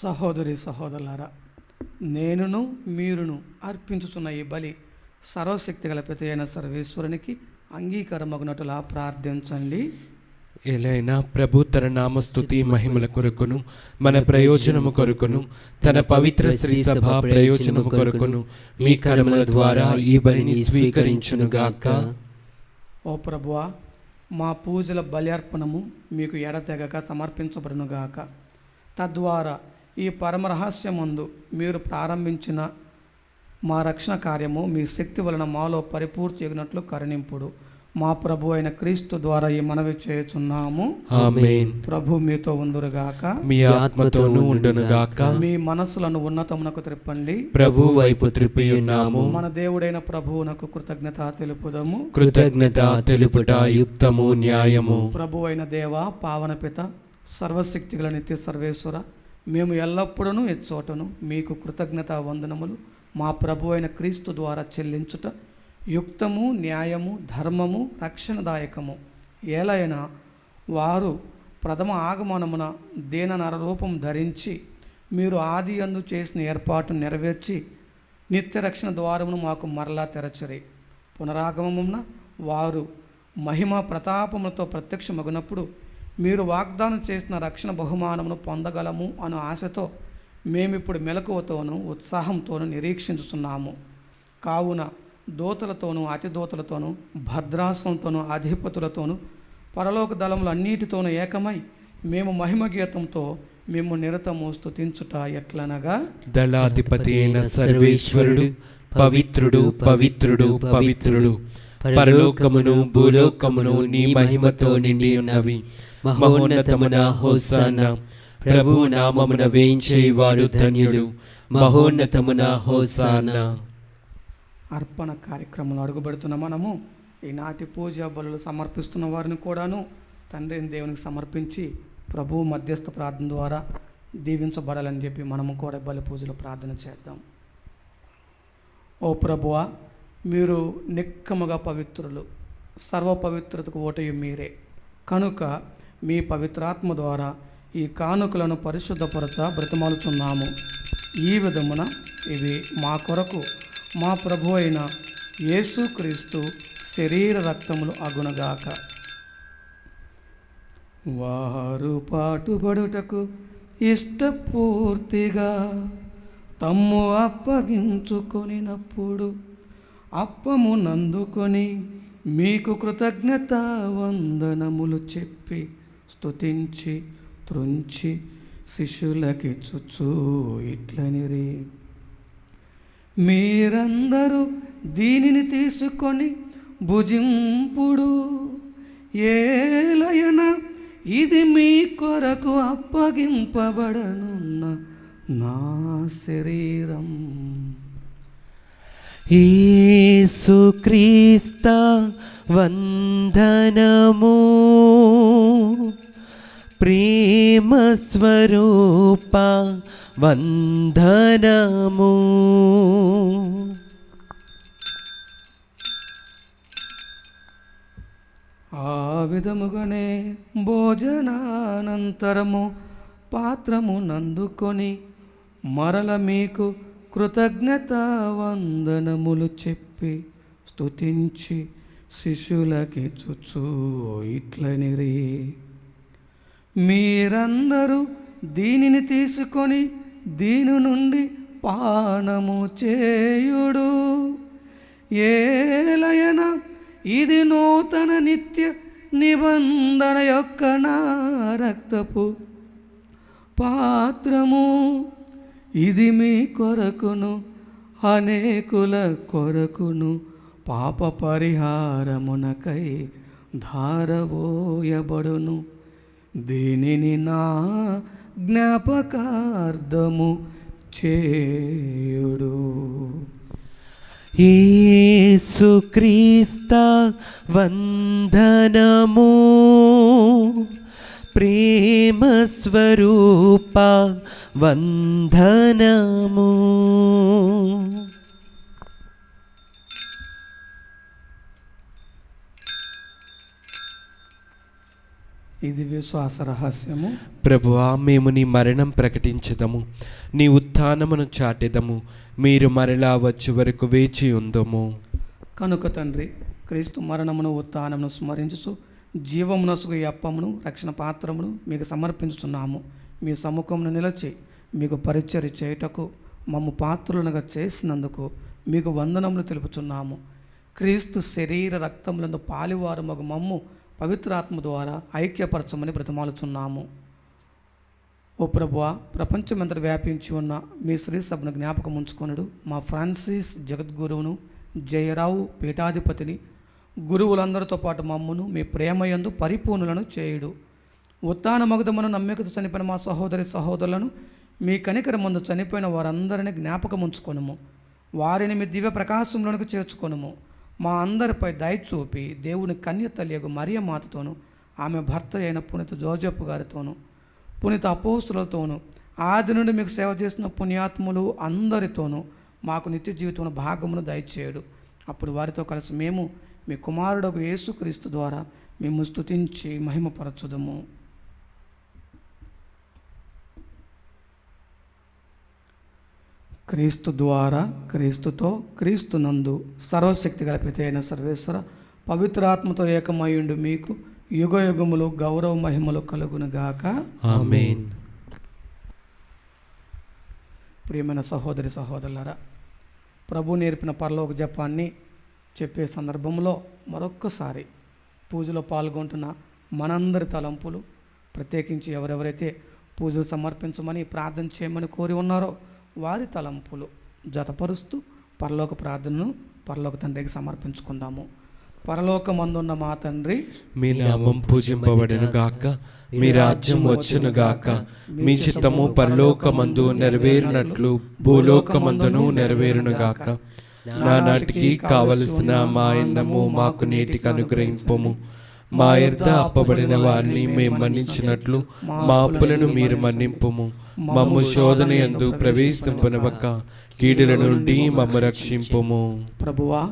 సహోదరి సహోదరులారా, నేనును మీరును అర్పించుతున్న ఈ బలి సర్వశక్తి గల పిత అయిన సర్వేశ్వరునికి అంగీకారమగునట్లుగా ప్రార్థించండి. ఎలైనా ప్రభు తన నామస్తుతి మహిమల కొరకును మన ప్రయోజనము కొరకును తన పవిత్ర శ్రీ సభ ప్రయోజనము కొరకును మీ కర్మల ద్వారా ఈ బలిని స్వీకరించునుగాక. ఓ ప్రభువా, మా పూజల బలి మీకు ఎడతెగక సమర్పించబడునుగాక. తద్వారా ఈ పరమరహస్యమందు మీరు ప్రారంభించిన మా రక్షణ కార్యము మీ శక్తి వలన మాలో పరిపూర్తి ఎగినట్లు కరుణింపుడు. మా ప్రభు అయిన క్రీస్తు ద్వారా ఈ మనవి చేయుచున్నాము. ఆమేన్. ప్రభు మీతో ఉందురుగాక, మీ ఆత్మతోనూ ఉండునుగాక. మీ మనస్సులను ఉన్నతమునకు త్రిప్పండి. ప్రభు వైపు త్రిప్పి ఉన్నాము. మన దేవుడైన ప్రభువునకు కృతజ్ఞత తెలుపుదము. కృతజ్ఞత తెలుపుట యుక్తము న్యాయము. ప్రభు అయిన దేవ, పావన పిత, సర్వశక్తి గల నిత్య సర్వేశ్వర, మేము ఎల్లప్పుడూ ఎచ్చోటను మీకు కృతజ్ఞత వందనములు మా ప్రభు అయిన క్రీస్తు ద్వారా చెల్లించుట యుక్తము, న్యాయము, ధర్మము, రక్షణదాయకము. ఏలైనా వారు ప్రథమ ఆగమనమున దీన నరరూపం ధరించి మీరు ఆది యందు చేసిన ఏర్పాటు నెరవేర్చి నిత్య రక్షణ ద్వారమును మాకు మరలా తెరచరి. పునరాగమమున వారు మహిమ ప్రతాపములతో ప్రత్యక్షమగునప్పుడు మీరు వాగ్దానం చేసిన రక్షణ బహుమానమును పొందగలము అను ఆశతో మేమిప్పుడు మెలకువతోనూ ఉత్సాహంతోనూ నిరీక్షించుచున్నాము. కావున దూతలతోనూ అతిదూతలతోనూ భద్రాసనంతోనూ అధిపతులతోనూ పరలోక దళములు అన్నిటితోనూ ఏకమై మేము మహిమ గీతంతో మేము నిరతము స్తుతించుట ఎట్లనగా, దళాధిపతి అయిన సర్వేశ్వరుడు పవిత్రుడు పవిత్రుడు పవిత్రుడు, పరలోకమును భూలోకమును నీ మహిమతో నిండి ఉన్నవి. మహోన్నతమున హోసానా, ప్రభు నామమున వేయించేవాడు ధన్యుడు. మహోన్నతమున హోసానా. అర్పణ కార్యక్రమంలో అడుగుపెడుతున్న మనము ఈనాటి పూజా బలులు సమర్పిస్తున్న వారిని కూడాను తండ్రి దేవునికి సమర్పించి ప్రభువు మధ్యస్థ ప్రార్థన ద్వారా దీవించబడాలని చెప్పి మనము కూడా బలి పూజలో ప్రార్థన చేద్దాం. ఓ ప్రభువా, మీరు నిక్కముగా పవిత్రులు, సర్వ పవిత్రతకు ఓటయు మీరే కనుక మీ పవిత్రాత్మ ద్వారా ఈ కానుకలను పరిశుద్ధపరచ బ్రతిమాలుచున్నాము. ఈ విధమున ఇవి మా కొరకు మా ప్రభు అయిన యేసుక్రీస్తు శరీర రక్తములు అగుణగాక. వారు పాటుబడుటకు ఇష్టపూర్తిగా తమ్ము అప్పగించుకొనినప్పుడు అప్పమునందుకొని మీకు కృతజ్ఞత వందనములు చెప్పి స్తుతించి త్రుంచి శిష్యులకిచ్చుచు ఇట్లనిరి, మీరందరూ దీనిని తీసుకొని భుజింపుడు, ఏలయన ఇది మీ కొరకు అప్పగింపబడనున్న నా శరీరం. యేసుక్రీస్త వందనము, ప్రేమ స్వరూప వందనము. ఆ విధముగానే భోజనానంతరము పాత్రము నందుకొని మరల మీకు కృతజ్ఞత వందనములు చెప్పి స్తుతించి శిష్యులకిచ్చుచు ఇట్లనిరి, మీరందరూ దీనిని తీసుకొని దీని నుండి పానము చేయుడు, ఏలయన ఇది నూతన నిత్య నిబంధన యొక్క నా రక్తపు పాత్రము, ఇది మీ కొరకును అనేకుల కొరకును పాప పరిహారమునకై ధారవోయబడును. దీనిని నా జ్ఞాపకార్థము చేయుడు. యేసుక్రీస్త వందనము, ప్రేమ స్వరూప వందనము. ఇది విశ్వాస రహస్యము. ప్రభువా, మేము నీ మరణం ప్రకటించదము, నీ ఉత్థానమును చాటెదము, మీరు మరలా వచ్చే వరకు వేచి ఉందము. కనుక తండ్రి, క్రీస్తు మరణమును ఉత్థానమును స్మరించుచు జీవమునసుగు ఈ అప్పమును రక్షణ పాత్రమును మీకు సమర్పించుతున్నాము. మీ సముఖమును నిలచి మీకు పరిచర్య చేయుటకు మమ్ము పాత్రులనుగా చేసినందుకు మీకు వందనములు తెలుపుచున్నాము. క్రీస్తు శరీర రక్తములందు పాలివారు మగు మమ్ము పవిత్రాత్మ ద్వారా ఐక్యపరచమని బ్రతిమాలుచున్నాము. ఓ ప్రభువా, ప్రపంచమంతట వ్యాపించి ఉన్న మీ శ్రీ సభను జ్ఞాపకం ఉంచుకొనుడు. మా ఫ్రాన్సిస్ జగద్గురువును, జయరావు పీఠాధిపతిని, గురువులందరితో పాటు మమ్మును మీ ప్రేమయందు పరిపూర్ణులను చేయుడు. ఉత్థాన మగుదమును నమ్మికతో చనిపోయిన మా సహోదరి సహోదరులను, మీ కనికరమందు చనిపోయిన వారందరినీ జ్ఞాపకం ఉంచుకొనుము. వారిని మీ దివ్య ప్రకాశంలోనికి చేర్చుకొనుము. మా అందరిపై దయ చూపి దేవుని కన్య తల్లియగు మరియ మాతతోను, ఆమె భర్త అయిన పునీత జోజెఫ్ గారితోను, పునీత అపోస్తులతోనూ, ఆది నుండి మీకు సేవ చేసిన పుణ్యాత్ములు అందరితోనూ మాకు నిత్య జీవితంలో భాగమును దయచేయడు. అప్పుడు వారితో కలిసి మేము మీ కుమారుడకు యేసుక్రీస్తు ద్వారా మేము స్తుతించి మహిమపరచుదము. క్రీస్తు ద్వారా, క్రీస్తుతో, క్రీస్తు నందు సర్వశక్తి గల పిత అయిన సర్వేశ్వర పవిత్రాత్మతో ఏకమయ్యుండు మీకు యుగ యుగములు గౌరవ మహిమలు కలుగునుగాక. ఆమేన్. ప్రియమైన సహోదరి సహోదరులారా, ప్రభు నేర్పిన పరలోక జపాన్ని చెప్పే సందర్భంలో మరొక్కసారి పూజలో పాల్గొంటున్న మనందరి తలంపులు, ప్రత్యేకించి ఎవరెవరైతే పూజలు సమర్పించమని ప్రార్థన చేయమని కోరి ఉన్నారో వారి తలంపులు జతపరుస్తూ పరలోక ప్రార్థనను పరలోక తండ్రికి సమర్పించుకుందాము. పరలోకమందున్న మా తండ్రి, మీ నామం పూజింపబడును గాక, మీ రాజ్యం వచ్చును గాక, మీ చిత్తము పరలోకమందు నెరవేరినట్లు భూలోకమందును నెరవేరును గాక. నానాటికి కావలసిన మా అన్నము మాకు నేటికి అనుగ్రహింపము. మా యొద్ద అప్పబడిన వారిని మేము మన్నించినట్లు మా అప్పులను మీరు మన్నింపుము. మమ్ము శోధన యందు ప్రవేశింపనివ్వక కీడుల నుండి మమ్ము రక్షింపుము. ప్రభువా,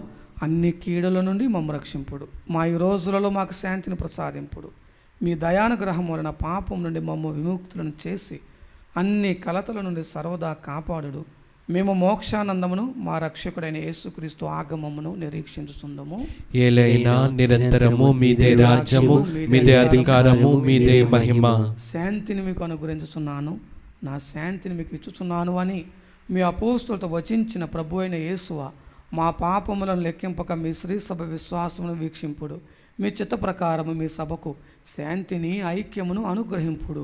అన్ని కీడుల నుండి మమ్ము రక్షింపుడు. మా ఈ రోజులలో మాకు శాంతిని ప్రసాదింపుడు. మీ దయానుగ్రహం వలన పాపం నుండి మమ్ము విముక్తులను చేసి అన్ని కలతల నుండి సర్వదా కాపాడుడు. మేము మోక్షానందమును మా రక్షకుడైన యేసుక్రీస్తు ఆగమమును నిరీక్షించుచుందము. ఏలైనా నిరంతరము మీదే రాజ్యము, మీదే అధికారము, మీదే మహిమ. శాంతిని మీకు అనుగ్రహించుచున్నాను. నా శాంతిని మీకు ఇచ్చుచున్నాను అని మీ అపోస్తులతో వచించిన ప్రభు అయిన యేసువ, మా పాపములను లెక్కింపక మీ శ్రీ సభ విశ్వాసమును వీక్షింపుడు. మీ చిత్త ప్రకారము మీ సభకు శాంతిని ఐక్యమును అనుగ్రహింపుడు.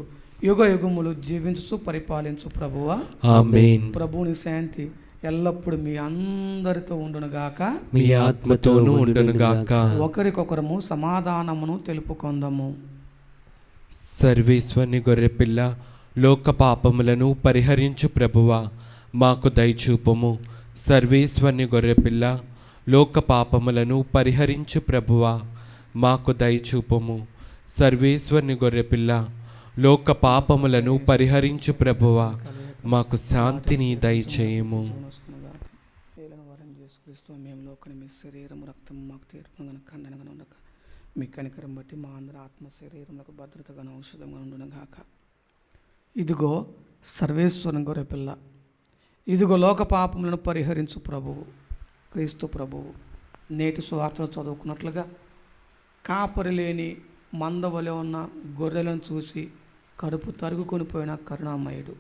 యుగ యుగములు జీవించు పరిపాలించు ప్రభువా. ఆమేన్. ప్రభువుని శాంతి ఎల్లప్పుడు మీ అందరితో ఉండునుగాక, మీ ఆత్మతోనూ ఉండునుగాక. ఒకరికొకరము సమాధానమును తెలుపుకొందము. సర్వేశ్వరుని గొర్రెపిల్ల, లోక పాపములను పరిహరించు ప్రభువా, మాకు దయచూపుము. సర్వేశ్వరుని గొర్రెపిల్ల, లోక పాపములను పరిహరించు ప్రభువా, మాకు దయచూపుము. సర్వేశ్వరుని గొర్రెపిల్ల, లోక పాపములను పరిహరించు ప్రభువా, మాకు శాంతిని దయచేయము. మేము లోకని మీ శరీరం రక్తం మాకు తీర్పును ఖండనగా ఉండక, మీ కనికరం బట్టి మా అందరి ఆత్మ శరీరములకు భద్రతగా ఔషధంగా ఉండునుగాక. ఇదిగో సర్వేశ్వరం గొర్రెపిల్ల, ఇదిగో లోక పాపములను పరిహరించు ప్రభువు క్రీస్తు ప్రభువు. నేటి సువార్తను చదువుకున్నట్లుగా కాపరి లేని మందవలె ఉన్న గొర్రెలను చూసి కడుపు తరుగుకొని పోయిన కరుణామయుడు,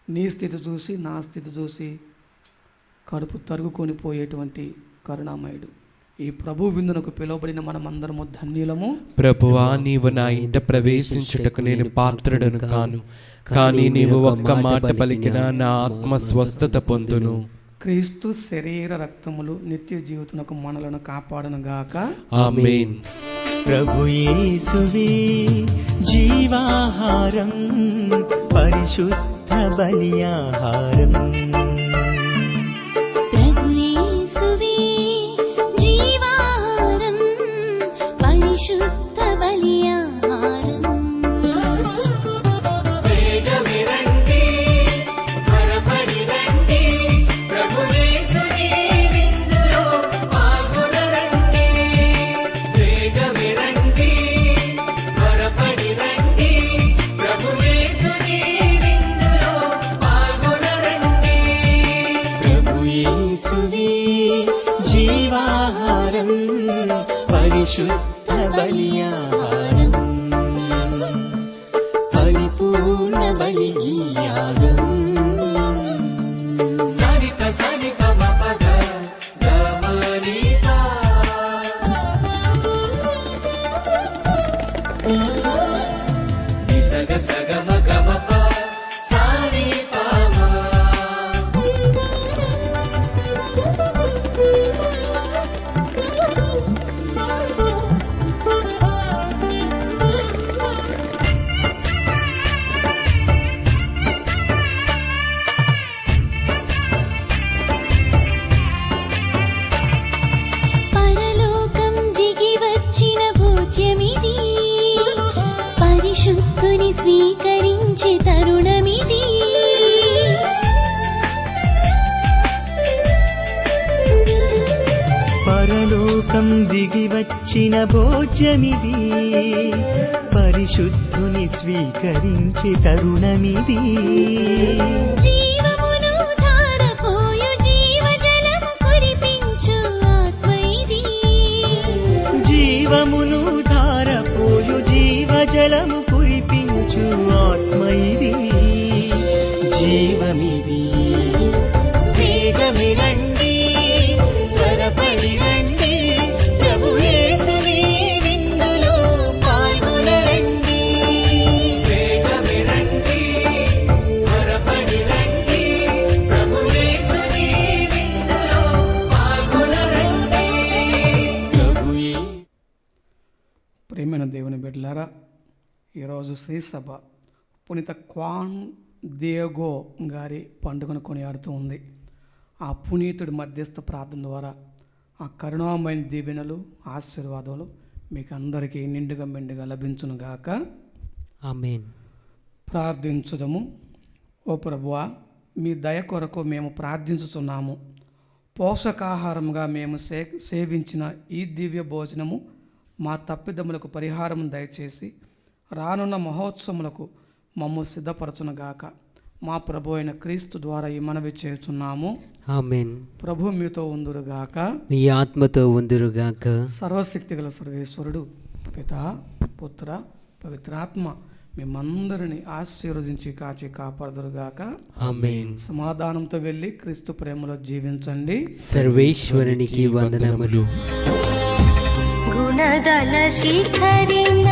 నీ స్థితి చూసి నా స్థితి చూసి కడుపు తరుగుకొని పోయేటువంటి కరుణామయుడు. ఈ ప్రభు విందునకు పిలువబడిన మనమందరము ధన్యులము. ప్రభువా, నీవు నా ఇంట ప్రవేశించుటకు నేను పాత్రుడను కాను, కానీ నీవు ఒక్క మాట పలికిన నా ఆత్మ స్వస్థత పొందును. క్రీస్తు శరీర రక్తములు నిత్య జీవితమునకు మనలను కాపాడనుగాక. ఆమేన్. ప్రభు యేసువే జీవాహారం, పరిశుద్ధ బలియాహారం. ప్రభు యేసువే జీవాహారం, పరిశుద్ధ బలియాహారం. జీవాహారం, పరిశుద్ధ బలియాహారం, పరిపూర్ణ బలియాగం. సరిత సరిత మపద గమనిపా, నిసగ సగమ గమప సారిపామా. పరలోకం దిగి వచ్చిన భోజ్యమిది, పరిశుద్ధుని స్వీకరించే తరుణమిది. పరలోకం దిగి వచ్చిన భోజ్యమిది, పరిశుద్ధుని స్వీకరించే తరుణమిది. జీవమును ధారపోయు జీవజలము కురిపించు ఆత్మ ఇది. జీవమును ధారపోయు జీవజలము కురిపించు ఆత్మ ఇది. జీవమిది, వేగమిరండి, త్వరపడి రండి, ప్రభు యేసుని విందులో పాల్గొనరండి. వేగమిరండి, త్వరపడి రండి, ప్రభు యేసుని విందులో పాల్గొనరండి. ప్రభు ప్రియమైన దేవుని బిడ్డలారా, ఈరోజు శ్రీసభ పునీత క్వాన్ డియేగో గారి పండుగను కొనియాడుతూ ఉంది. ఆ పునీతుడి మధ్యస్థ ప్రార్థన ద్వారా ఆ కరుణామైన దీవెనలు ఆశీర్వాదాలు మీకు అందరికీ నిండుగా మెండుగా లభించునుగాక. ఆమేన్. ప్రార్థించుదము. ఓ ప్రభువా, మీ దయ కొరకు మేము ప్రార్థించుచున్నాము. పోషకాహారంగా మేము సేవించిన ఈ దివ్య భోజనము మా తప్పిదములకు పరిహారం దయచేసి రానున్న మహోత్సవములకు మమ్ము సిద్ధపరచునుగాక. మా ప్రభు అయిన క్రీస్తు ద్వారా ఈ మనవి చేస్తున్నాము. ఆమేన్. ప్రభు మీతో ఉందురుగాక. మీ ఆత్మతో ఉందురుగాక. సర్వశక్తి గల సర్వేశ్వరుడు పితా పుత్ర పవిత్రాత్మ మిమ్మందరిని ఆశీర్వదించి కాచి కాపాడుదురుగాక. ఆమేన్. సమాధానంతో వెళ్ళి క్రీస్తు ప్రేమలో జీవించండి. సర్వేశ్వరునికి వందనములు. గుణదల శిఖరిన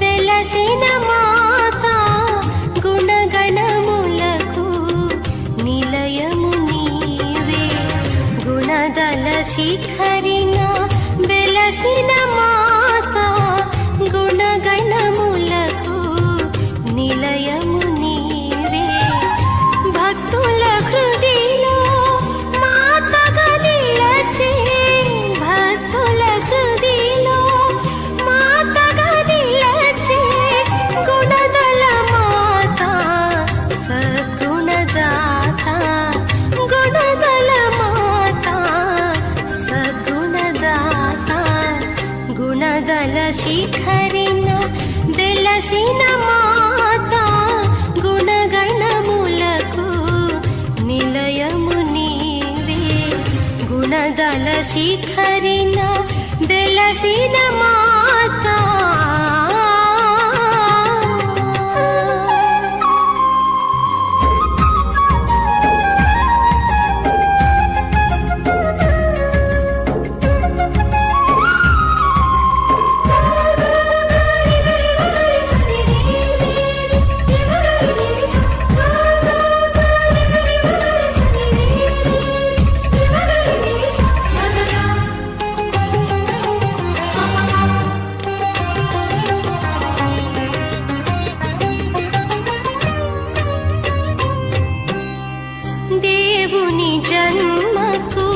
వెలసిన మాత, గుణగణములకు నిలయము నీవే. గుణదల శిఖరిన వెలసిన మాత, గుణగణములకు నిలయము నీవే. భక్తుల హృదయలో మాతగా నిలచే, భక్తుల హృదయలో మాతగా నిలచే. గుణదల మాత సద్గుణదాత, గుణదల మాత సద్గుణదాత. గుణదల శిఖరిన వెలసిన మాత, గుణగణములకు నిలయము నీవే. గుణదల శిఖరిన వెలసిన మాత. దేవుని జన్మకు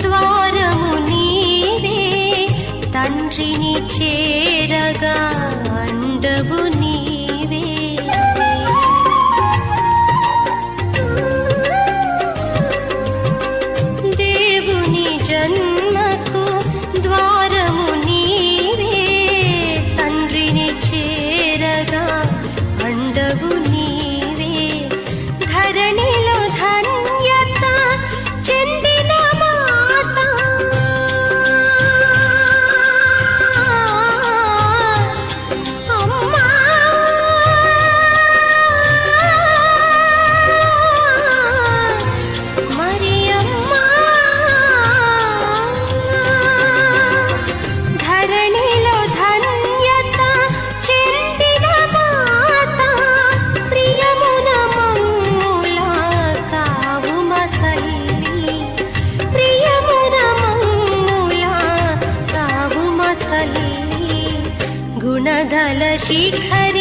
ద్వారము నీవే, తండ్రిని చేరగా అండవు నీవే. దేవుని జన్మకు ద్వారము నీవే, తండ్రిని చేరగా అండవు నీవే. ధరణిలో ధన్యత చెందిన మాత, అమ్మా మరియమ్మా. ధరణిలో ధన్యత చెందిన మాత, ప్రియమున మమ్ముల కావుమ తల్లి, ప్రియమున మమ్ముల కావుమ తల్లి. గుణదల శిఖరి